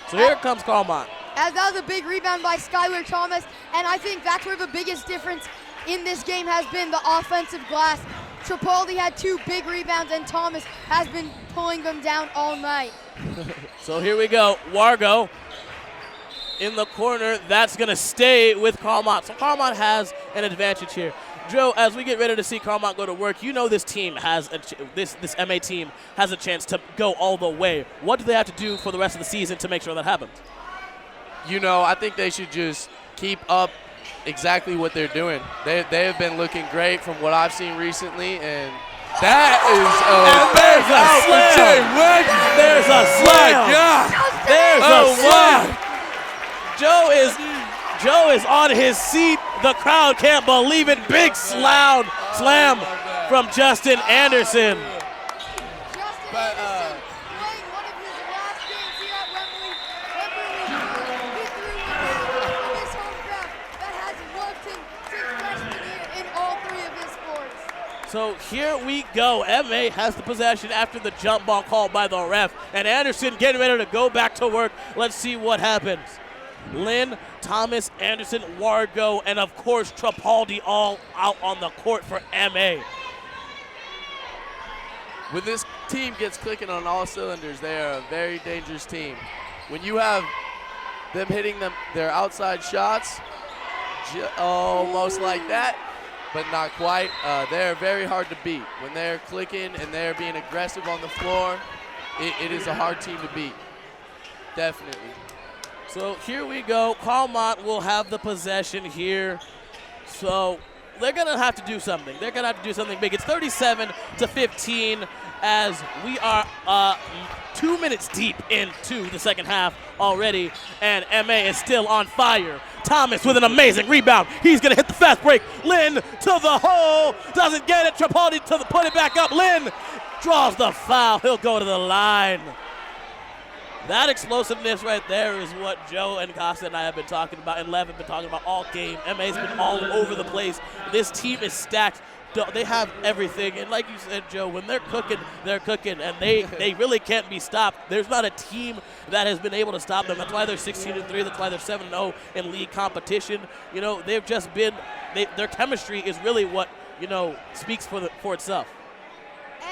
So here comes Carlmont. As that was a big rebound by Skylar Thomas, and I think that's where the biggest difference in this game has been the offensive glass. Tripaldi had 2 big rebounds, and Thomas has been pulling them down all night. So here we go. Wargo in the corner. That's going to stay with Carlmont. So Carlmont has an advantage here. Joe, as we get ready to see Carlmont go to work, you know this team has this MA team has a chance to go all the way. What do they have to do for the rest of the season to make sure that happens? You know, I think they should just keep up exactly what they're doing. They have been looking great from what I've seen recently, and that is there's a slam. There's a slam. There's a slam. Joe is on his seat. The crowd can't believe it. Big slam from Justin Anderson. Justin Anderson playing one of his last games here at Wembley. He threw one of his home crowd that has loved him since freshman year in all 3 of his sports. So here we go. MA has the possession after the jump ball called by the ref. And Anderson getting ready to go back to work. Let's see what happens. Lynn, Thomas, Anderson, Wargo, and of course Tripaldi all out on the court for MA. When this team gets clicking on all cylinders, they are a very dangerous team. When you have them hitting their outside shots, almost like that, but not quite, they're very hard to beat. When they're clicking and they're being aggressive on the floor, it is a hard team to beat, definitely. So here we go. Carlmont will have the possession here. So they're going to have to do something. They're going to have to do something big. It's 37-15 as we are 2 minutes deep into the second half already, and MA is still on fire. Thomas with an amazing rebound. He's going to hit the fast break. Lynn to the hole. Doesn't get it. Tripaldi to the put it back up. Lynn draws the foul. He'll go to the line. That explosiveness right there is what Joe and Costa and I have been talking about, and Lev have been talking about all game. MA's been all over the place. This team is stacked. They have everything. And like you said, Joe, when they're cooking, and they really can't be stopped. There's not a team that has been able to stop them. That's why they're 16-3. That's why they're 7-0 in league competition. You know, they've just been their chemistry is really what, you know, speaks for itself.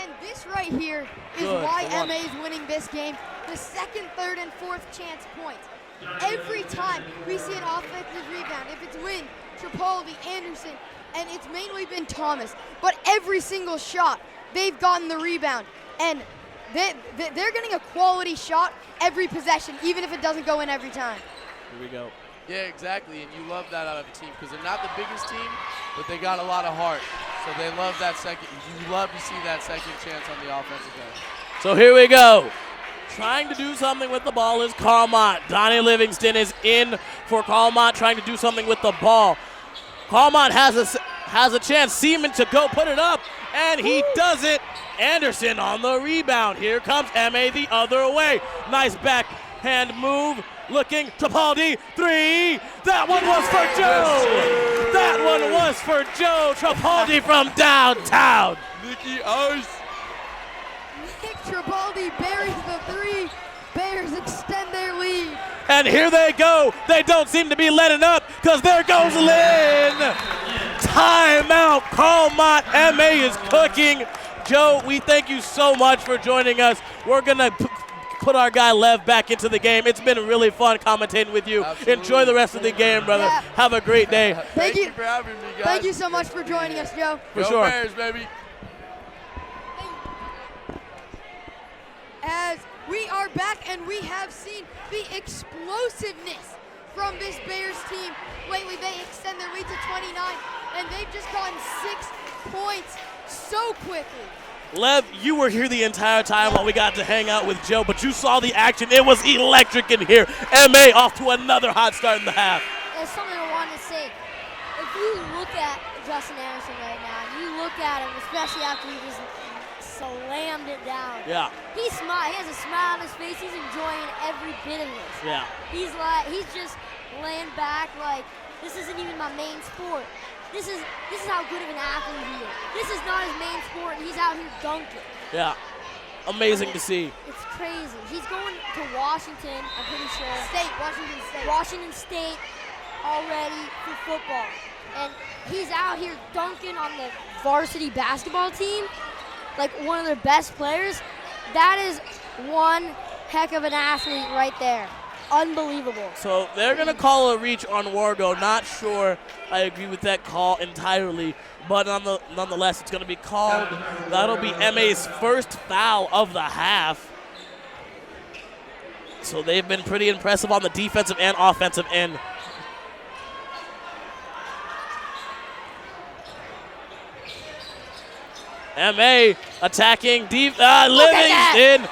And this right here is why MA is winning this game. The second, third, and fourth chance points. Every time we see an offensive rebound, if it's Lynn, Tripaldi, Anderson, and it's mainly been Thomas, but every single shot, they've gotten the rebound. And they're getting a quality shot every possession, even if it doesn't go in every time. Here we go. Yeah, exactly, and you love that out of a team because they're not the biggest team, but they got a lot of heart. So they love that second. You love to see that second chance on the offensive end. So here we go. Trying to do something with the ball is Carlmont. Donnie Livingston is in for Carlmont, trying to do something with the ball. Carlmont has a chance. Seaman to go put it up, and he does it. Anderson on the rebound. Here comes MA the other way. Nice backhand move. Looking, Tripaldi, 3. That one was for Joe. That one was for Joe. Tripaldi from downtown. Nicky Ice. Nick Tripaldi buries the 3. Bears extend their lead. And here they go. They don't seem to be letting up because there goes Lynn. Timeout. Carlmont. MA is cooking. Joe, we thank you so much for joining us. We're going to put our guy Lev back into the game. It's been really fun commentating with you. Absolutely. Enjoy the rest of the game, brother. Yeah. Have a great day. Thank you for having me, guys. Thank you so much for joining us, Joe. For Go sure. Bears, baby. As we are back and we have seen the explosiveness from this Bears team. Lately, they extend their lead to 29, and they've just gotten 6 points so quickly. Lev, you were here the entire time while we got to hang out with Joe, but you saw the action. It was electric in here. MA off to another hot start in the half. there's something I wanted to say. If you look at Justin Anderson right now, and you look at him, especially after he just slammed it down. Yeah. He has a smile on his face. He's enjoying every bit of this. Yeah. He's just laying back like, this isn't even my main sport. This is how good of an athlete he is. This is not his main sport, and he's out here dunking. Yeah. Amazing to see. It's crazy. He's going to Washington, I'm pretty sure. Washington State already for football. And he's out here dunking on the varsity basketball team, like one of their best players. That is one heck of an athlete right there. Unbelievable. So they're going to call a reach on Wargo. Not sure I agree with that call entirely, but nonetheless, it's going to be called. That'll be MA's first foul of the half. So they've been pretty impressive on the defensive and offensive end. MA attacking deep. Livingston.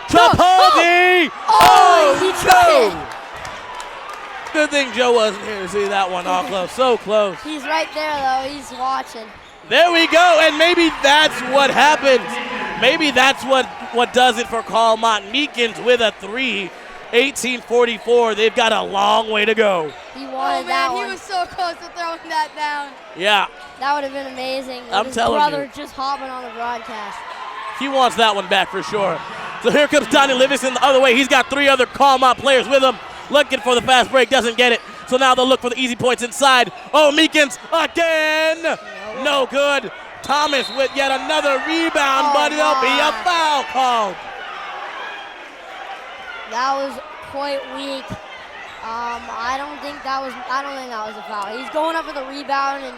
Tripaldi! He tried it. Good thing Joe wasn't here to see that one all close. So close. He's right there, though. He's watching. There we go, and maybe that's what happens. Maybe that's what does it for Carlmont. Meekins with a 3, 18-44. They've got a long way to go. He wanted that one. He was so close to throwing that down. Yeah. That would have been amazing. I'm his telling brother you. just hopping on the broadcast. He wants that one back for sure. So here comes Donnie Livingston the other way. He's got 3 other Carlmont players with him. Looking for the fast break, doesn't get it. So now they'll look for the easy points inside. Oh, Meekins again. No good. Thomas with yet another rebound, but it'll be a foul called. That was quite weak. I don't think that was a foul. He's going up for the rebound and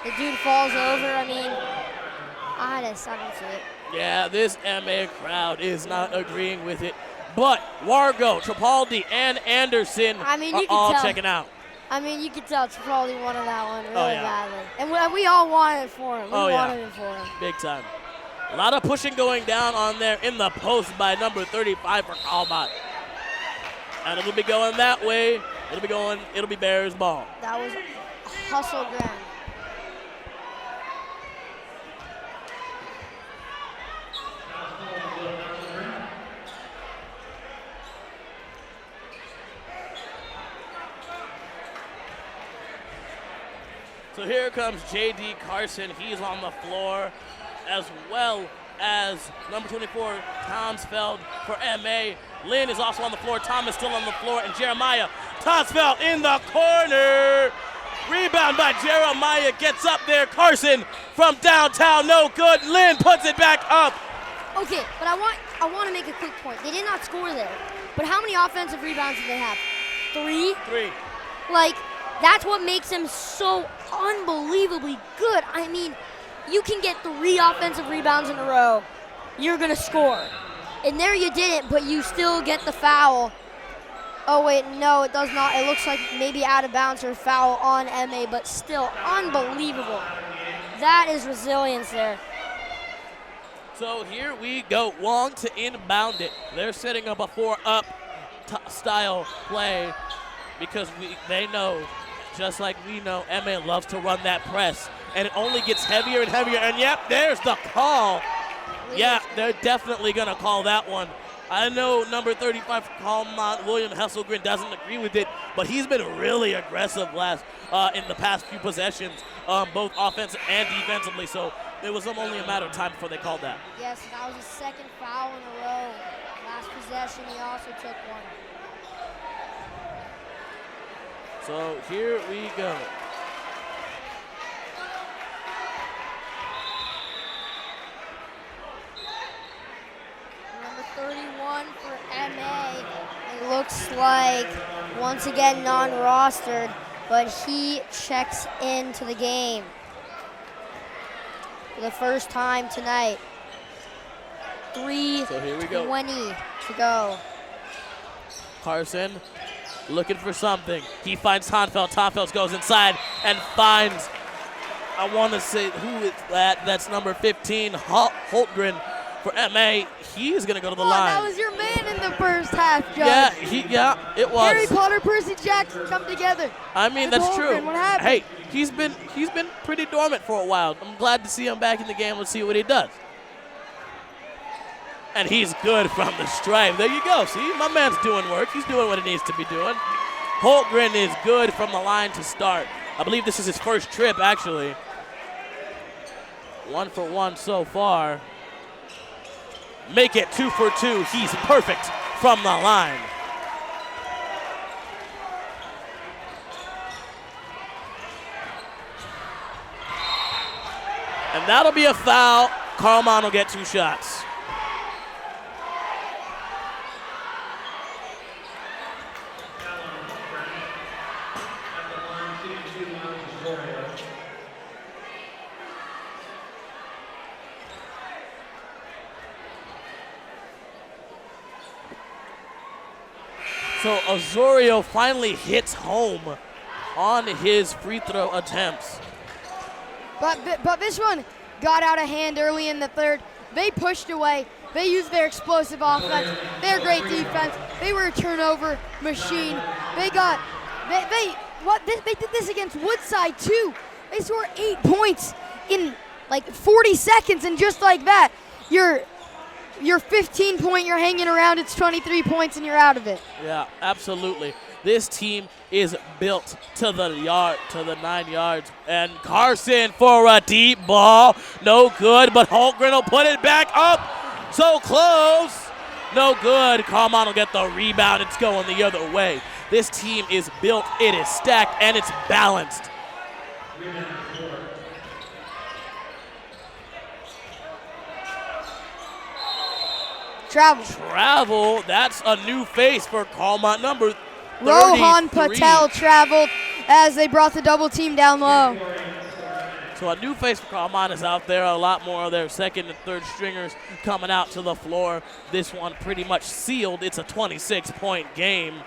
the dude falls over. I mean, I don't see it. Yeah, this MA crowd is not agreeing with it. But Wargo, Tripaldi, and Anderson are all checking out. I mean, you could tell Tripaldi wanted that one really badly. And we all wanted it for him. We wanted it for him. Big time. A lot of pushing going down on there in the post by number 35 for Carlmont. And it'll be going that way. It'll be Bears ball. That was a hustle grand. So here comes J.D. Carson. He's on the floor, as well as number 24, Tomsfeld for MA. Lynn is also on the floor. Tom is still on the floor. And Jeremiah Tomsfeld in the corner. Rebound by Jeremiah. Gets up there. Carson from downtown. No good. Lynn puts it back up. Okay, but I want to make a quick point. They did not score there. But how many offensive rebounds did they have? 3? 3. Like, that's what makes them so unbelievably good. I mean, you can get 3 offensive rebounds in a row. You're going to score. And there you didn't, but you still get the foul. Oh, wait, no, it does not. It looks like maybe out of bounds or foul on MA, but still unbelievable. That is resilience there. So here we go. Wong to inbound it. They're setting up a 4-up style play because they know, just like we know, MA loves to run that press. And it only gets heavier and heavier. And, yep, there's the call. Yeah, they're definitely going to call that one. I know number 35 for Carlmont, William Hesselgren, doesn't agree with it, but he's been really aggressive in the past few possessions, both offensive and defensively. So it was only a matter of time before they called that. Yes, that was his second foul in a row. Last possession, he also took one. So here we go. Number 31 for MA. It looks like, once again, non-rostered, but he checks into the game for the first time tonight. 3:20 to go. Carson looking for something. He finds Tonfeld. Tonfeld goes inside and finds, I want to say, who is that? That's number 15, Holtgren for MA. He is going to go to the line. That was your man. man in the first half, Judge. Yeah, it was. Harry Potter, Percy Jackson come together. I mean, And that's Holmgren, true. what happened? Hey, he's been pretty dormant for a while. I'm glad to see him back in the game. Let's see what he does. And he's good from the stripe. There you go. See, my man's doing work. He's doing what he needs to be doing. Holmgren is good from the line to start. I believe this is his first trip, actually. 1 for 1 so far. Make it 2 for 2. He's perfect from the line. And that'll be a foul. Carlmont will get 2 shots. So Osorio finally hits home on his free throw attempts. But this one got out of hand early in the third. They pushed away. They used their explosive offense, their great defense. They were a turnover machine. They did this against Woodside too. They scored 8 points in like 40 seconds, and just like that, you're 15 point, you're hanging around, it's 23 points and you're out of it. Yeah, absolutely. This team is built to the 9 yards. And Carson for a deep ball. No good, but Holmgren will put it back up. So close. No good. Carlmont will get the rebound. It's going the other way. This team is built, it is stacked, and it's balanced. Travel. That's a new face for Carlmont, number 33. Rohan Patel traveled as they brought the double team down low. So a new face for Carlmont is out there. A lot more of their second and third stringers coming out to the floor. This one pretty much sealed. It's a 26-point game.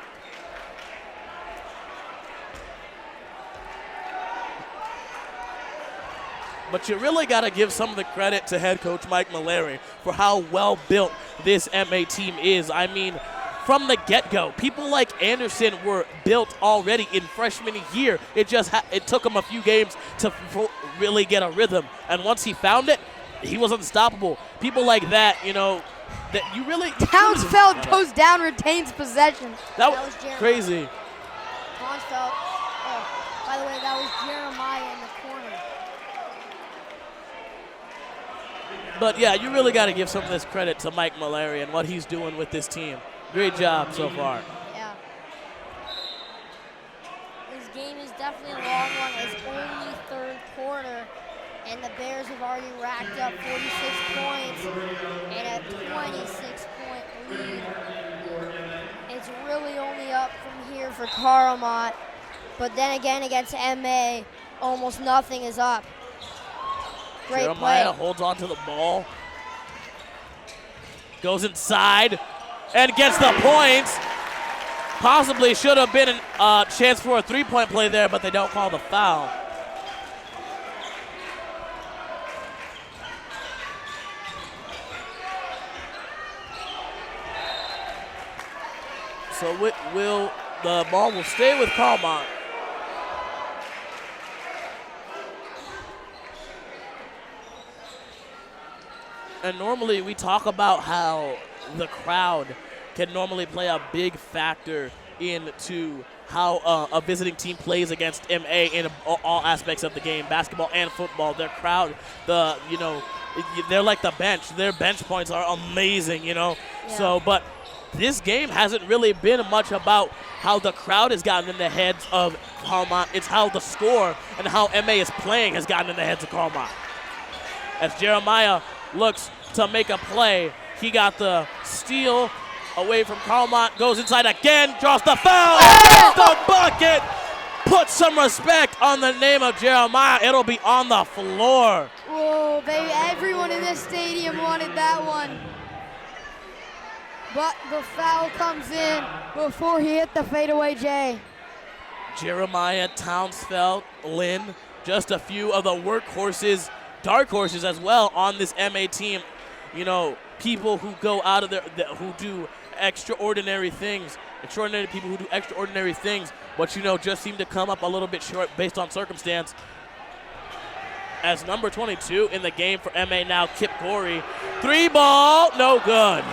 But you really got to give some of the credit to head coach Mike Mallory for how well built this MA team is. I mean, from the get-go, people like Anderson were built already in freshman year. It took him a few games to really get a rhythm. And once he found it, he was unstoppable. People like that, that you really... Townsfeld goes down, retains possession. That was crazy. Townsfeld. Oh, by the way, that was Jeremiah in the corner. But yeah, you really got to give some of this credit to Mike Mallory and what he's doing with this team. Great job so far. Yeah. This game is definitely a long one. It's only third quarter, and the Bears have already racked up 46 points and a 26-point lead. It's really only up from here for Carlmont, but then again against MA, almost nothing is up. Great Jeremiah play. holds on to the ball. Goes inside and gets the points. Possibly should have been a chance for a three-point play there, but they don't call the foul. So the ball will stay with Carlmont. And normally we talk about how the crowd can normally play a big factor into how a visiting team plays against MA in all aspects of the game, basketball and football. Their crowd, they're like the bench. Their bench points are amazing, Yeah. So, but this game hasn't really been much about how the crowd has gotten in the heads of Carlmont. It's how the score and how MA is playing has gotten in the heads of Carlmont. As Jeremiah looks to make a play, he got the steal away from Carlmont, goes inside again, draws the foul, the bucket. Put some respect on the name of Jeremiah. It'll be on the floor. Whoa, baby, everyone in this stadium wanted that one. But the foul comes in before he hit the fadeaway J. Jeremiah, Townsfeld, Lynn, just a few of the workhorses, dark horses as well on this MA team. People who go out of who do extraordinary things. Extraordinary people who do extraordinary things, but just seem to come up a little bit short based on circumstance. As number 22 in the game for MA now, Kip Gorey. 3-ball, no good.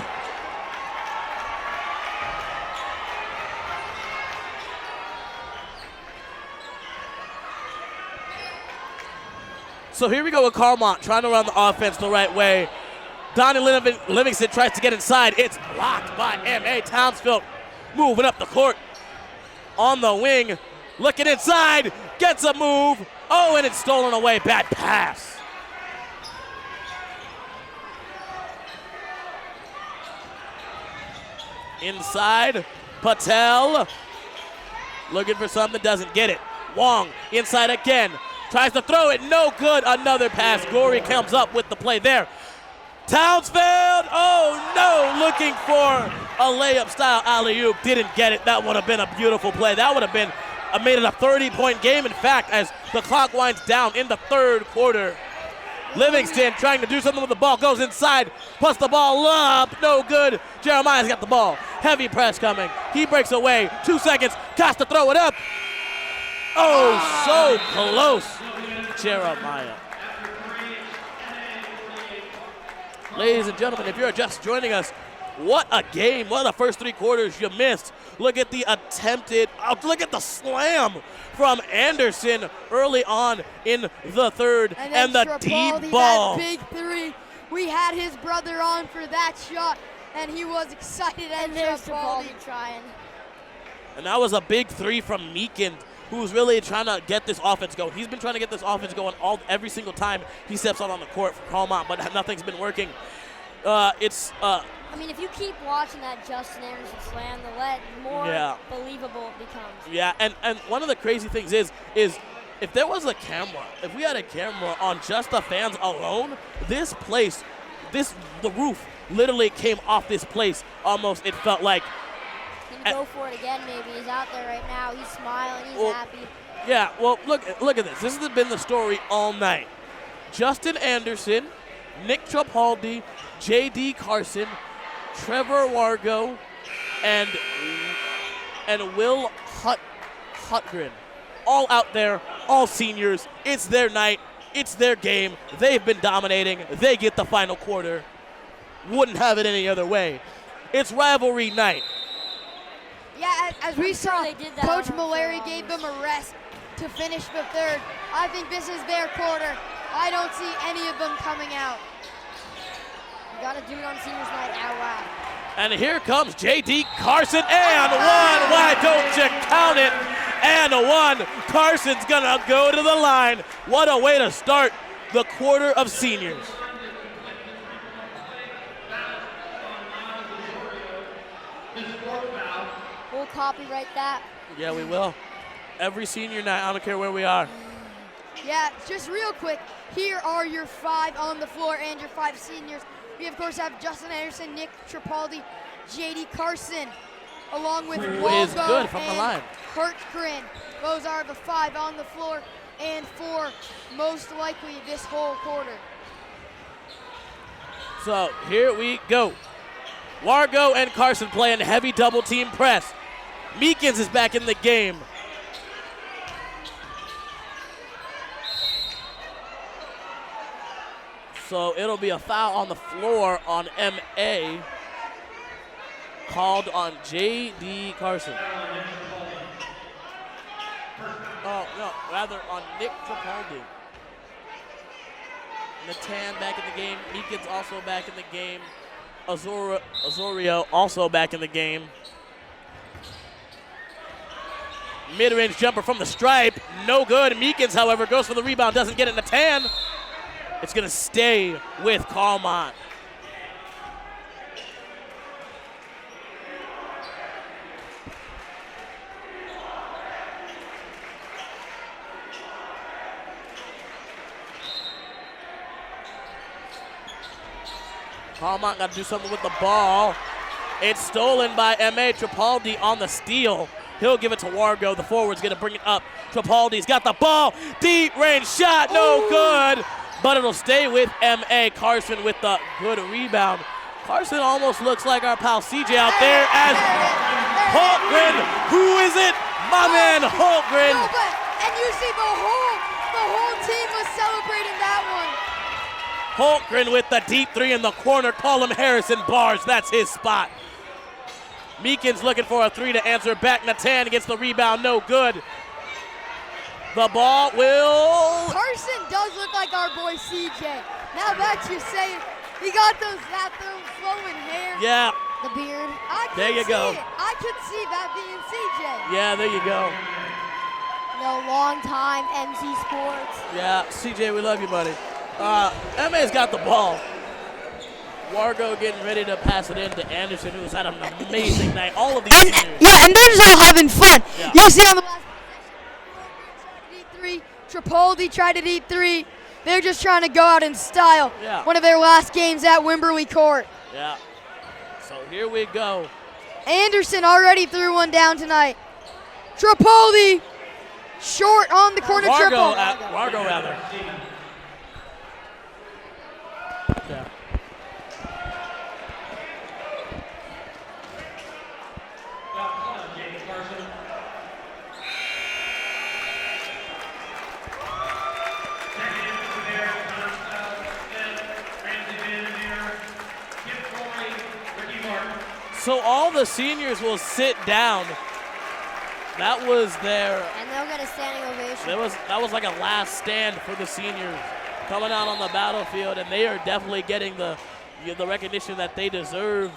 So here we go with Carlmont trying to run the offense the right way. Donnie Livingston tries to get inside. It's blocked by M.A. Townsville. Moving up the court. On the wing. Looking inside. Gets a move. Oh, and it's stolen away. Bad pass. Inside. Patel. Looking for something. Doesn't get it. Wong inside again. Tries to throw it. No good. Another pass. Gorey comes up with the play there. Townsville, oh no, looking for a layup style alley-oop. Didn't get it. That would have been a beautiful play. That would have been made it a 30-point game. In fact, as the clock winds down in the third quarter, Livingston trying to do something with the ball, goes inside, puts the ball up, no good. Jeremiah's got the ball. Heavy press coming. He breaks away. 2 seconds. Costa throw it up. Oh, so close. Jeremiah. Ladies and gentlemen, if you're just joining us, what a game. What the first 3 quarters you missed. Look at the look at the slam from Anderson early on in the third. And the deep ball. That big three. We had his brother on for that shot, and he was excited. And there's Tripaldi trying. And that was a big three from Meekin, who's really trying to get this offense going. He's been trying to get this offense going every single time he steps out on the court for Carlmont, but nothing's been working. I mean, if you keep watching that Justin Anderson slam, the more believable it becomes. Yeah, and one of the crazy things is if there was a camera, if we had a camera on just the fans alone, this place, the roof literally came off this place almost, it felt like. He'd go for it again maybe. He's out there right now. He's smiling. He's happy. Yeah, well, look at this. This has been the story all night. Justin Anderson, Nick Tripaldi, J.D. Carson, Trevor Wargo, and Will Hutgren. All out there, all seniors. It's their night. It's their game. They've been dominating. They get the final quarter. Wouldn't have it any other way. It's rivalry night. Yeah, as we saw, Coach Malari gave them a rest to finish the third. I think this is their quarter. I don't see any of them coming out. You gotta do it on seniors night out loud. And here comes J.D. Carson, and one. Why don't you count it? And a one. Carson's gonna go to the line. What a way to start the quarter of seniors. We'll copyright that. Yeah, we will. Every senior night, I don't care where we are. Yeah, just real quick, here are your 5 on the floor and your 5 seniors. We, of course, have Justin Anderson, Nick Tripaldi, J.D. Carson, along with Waldo and Hurtgren. Those are the 5 on the floor and 4 most likely this whole quarter. So here we go. Wargo and Carson playing heavy double team press. Meekins is back in the game. So it'll be a foul on the floor on M.A. called on J.D. Carson. Oh, no, rather on Nick Tripaldi. Natan back in the game. Meekins also back in the game. Azorio also back in the game. Mid-range jumper from the stripe, no good. Meekins, however, goes for the rebound, doesn't get it. Natan, it's gonna stay with Carlmont. Carlmont got to do something with the ball. It's stolen by M.A. Tripaldi on the steal. He'll give it to Wargo. The forward's going to bring it up. Tripaldi's got the ball. Deep range shot. No good. But it'll stay with M.A. Carson with the good rebound. Carson almost looks like our pal CJ out there as Holtgren. Who is it? My man Holtgren. No, and you see the whole team was celebrating that one. Holtgren with the deep three in the corner. Call him Harrison Bars. That's his spot. Meekins looking for a three to answer back. Natan gets the rebound. No good. The ball will... Carson does look like our boy CJ. Now that you say it, he got that flowing hair. Yeah. The beard. There you go. I could see that being CJ. Yeah, there you go. No, long time MC Sports. Yeah, CJ, we love you, buddy. MA's got the ball. Wargo getting ready to pass it in to Anderson, who's had an amazing night. All of these seniors. Yeah, and they're just all having fun. Yeah. You see on the last possession, three. Tripoldi tried a deep three. They're just trying to go out in style. Yeah. One of their last games at Wimberley Court. Yeah. So here we go. Anderson already threw one down tonight. Tripoldi short on the corner triple. Wargo rather. Yeah. James Carson. Second to Bear, Ramsey Vandermeer, Kip Corey, Ricky Martin. So all the seniors will sit down. That was their... And they'll get a standing ovation. That was like a last stand for the seniors coming out on the battlefield, and they are definitely getting the recognition that they deserve.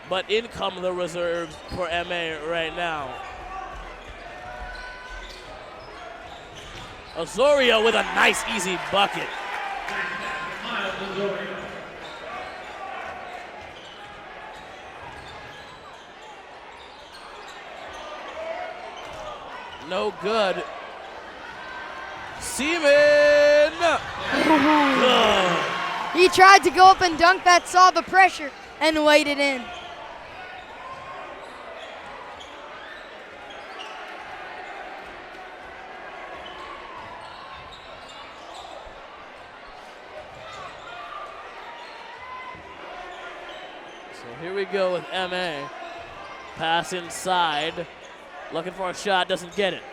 But in come the reserves for MA right now. Osorio with a nice, easy bucket. No good. Seaman! Good. He tried to go up and dunk that, saw the pressure, and laid it in. So here we go with MA. Pass inside. Looking for a shot, doesn't get it.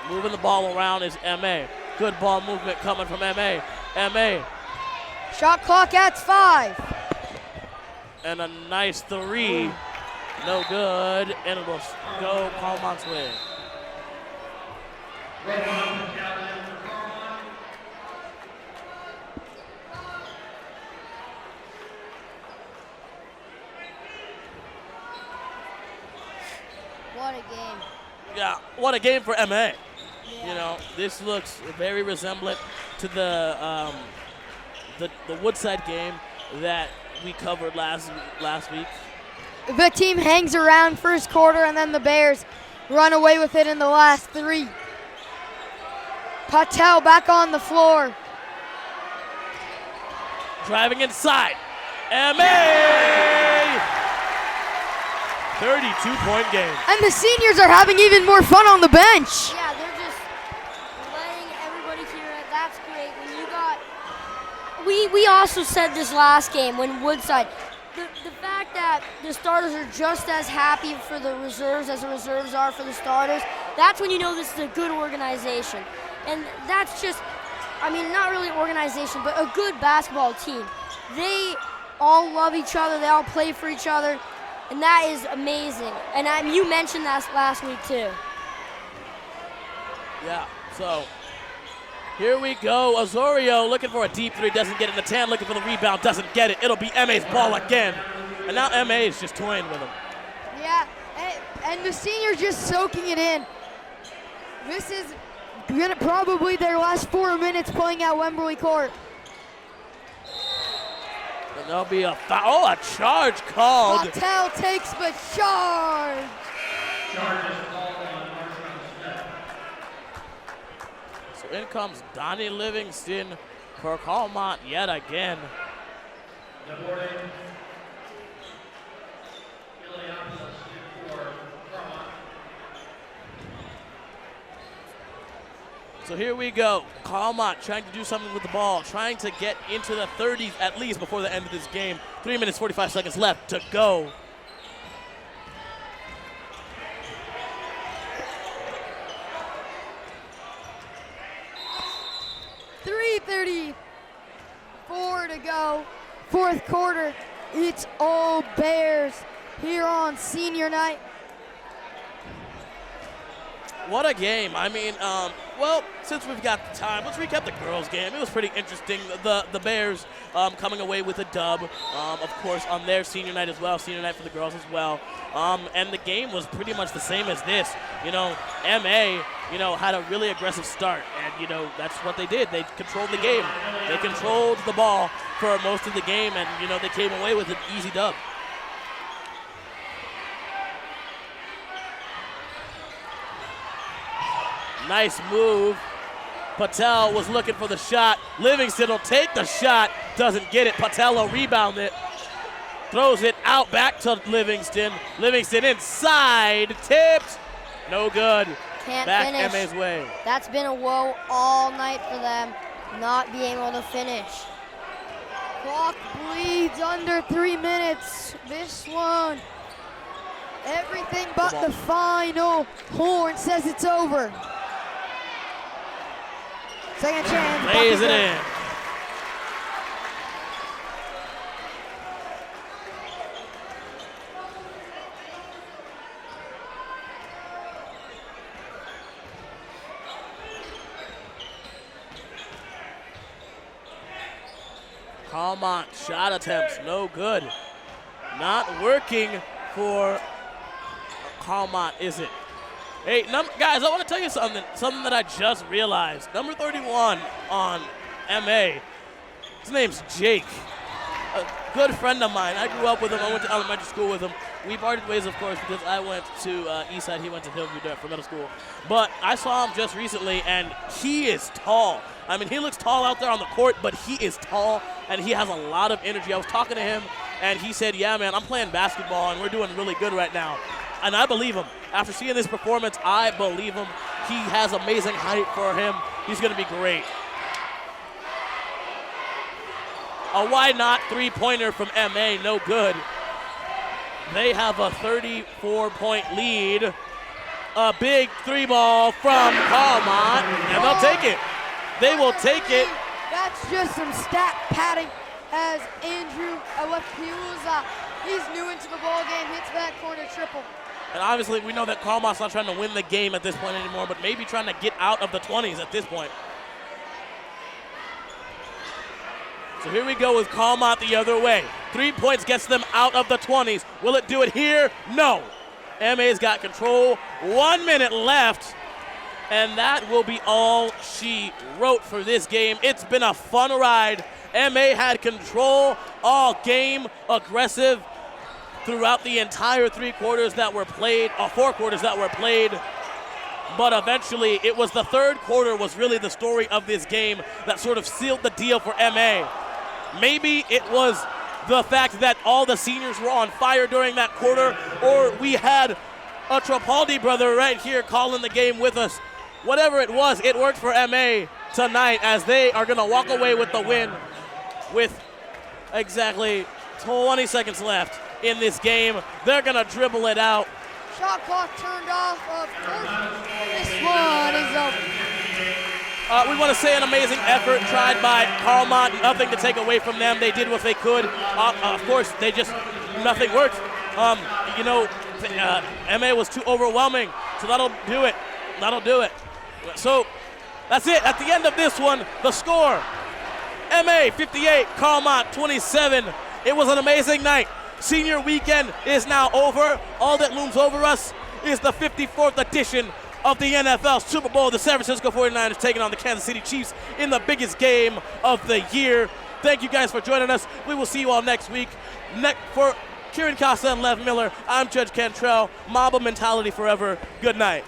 Moving the ball around is MA. Good ball movement coming from MA. MA. Shot clock at 5. And a nice three. No good. And it will go Carlmont's way. What a game. Yeah, what a game for MA. Yeah. You know, this looks very resemblant to the Woodside game that we covered last week. The team hangs around first quarter, and then the Bears run away with it in the last 3. Patel back on the floor. Driving inside. MA! 32-point game. And the seniors are having even more fun on the bench. Yeah, they're just letting everybody hear it. That's great. When you got, we also said this last game when Woodside, the fact that the starters are just as happy for the reserves as the reserves are for the starters, that's when you know this is a good organization. And that's just, I mean, not really organization, but a good basketball team. They all love each other. They all play for each other. And that is amazing. And you mentioned that last week too. Yeah, so here we go. Osorio looking for a deep three, doesn't get it. Natan looking for the rebound, doesn't get it. It'll be MA's ball again. And now MA is just toying with him. Yeah, and the seniors just soaking it in. This is probably their last 4 minutes playing at Wembley Court. And there'll be a foul. Oh, a charge called. Patel takes the charge. Charges called on Marshall Smith. So in comes Donnie Livingston for Carlmont yet again. The boarding. Iliopoulos for Carlmont. So here we go. Carlmont trying to do something with the ball, trying to get into the 30s at least before the end of this game. 3 minutes, 45 seconds left to go. .334 to go. Fourth quarter. It's all Bears here on senior night. What a game. I mean, well, since we've got the time, let's recap the girls' game. It was pretty interesting. The Bears coming away with a dub, of course, on their senior night as well, senior night for the girls as well. And the game was pretty much the same as this. You know, MA, you know, had a really aggressive start, and, you know, that's what they did. They controlled the game. They controlled the ball for most of the game, and, you know, they came away with an easy dub. Nice move. Patel was looking for the shot. Livingston will take the shot. Doesn't get it. Patel will rebound it. Throws it out back to Livingston. Livingston inside. Tipped. No good. Can't back finish. MA's way. That's been a woe all night for them, not being able to finish. Clock bleeds under 3 minutes. This one, everything but the final horn says it's over. Second chance. Lays it in. Carlmont shot attempts, no good. Not working for Carlmont, is it? Hey, guys, I want to tell you something that I just realized. Number 31 on MA, his name's Jake. A good friend of mine. I grew up with him. I went to elementary school with him. We parted ways, of course, because I went to Eastside. He went to Hillview for middle school. But I saw him just recently, and he is tall. I mean, he looks tall out there on the court, but he is tall, and he has a lot of energy. I was talking to him, and he said, yeah, man, I'm playing basketball, and we're doing really good right now. And I believe him. After seeing this performance, I believe him. He has amazing height for him. He's going to be great. A why not three-pointer from MA, no good. They have a 34-point lead. A big three ball from Carlmont, and they'll take it. They will take it. That's just some stat padding as Andrew Alepiuza, he's new into the ball game, hits that corner triple. And obviously we know that Carlmont's not trying to win the game at this point anymore, but maybe trying to get out of the 20s at this point. So here we go with Carlmont the other way. 3 points gets them out of the 20s. Will it do it here? No. MA's got control. 1 minute left. And that will be all she wrote for this game. It's been a fun ride. MA had control all game, aggressive throughout the entire 3 quarters that were played, or 4 quarters that were played. But eventually, it was the third quarter was really the story of this game that sort of sealed the deal for MA. Maybe it was the fact that all the seniors were on fire during that quarter, or we had a Tripaldi brother right here calling the game with us. Whatever it was, it worked for MA tonight as they are going to walk away with the win with exactly 20 seconds left in this game. They're going to dribble it out. Shot clock turned off, of course. This one is over. We want to say an amazing effort tried by Carlmont. Nothing to take away from them. They did what they could. Of course, nothing worked. You know, MA was too overwhelming, so that'll do it. That'll do it. So that's it. At the end of this one, the score, MA 58, Carlmont 27. It was an amazing night. Senior weekend is now over. All that looms over us is the 54th edition of the NFL Super Bowl. The San Francisco 49ers taking on the Kansas City Chiefs in the biggest game of the year. Thank you guys for joining us. We will see you all next week. For Kieran Costa and Lev Miller, I'm Judge Cantrell. Mamba mentality forever. Good night.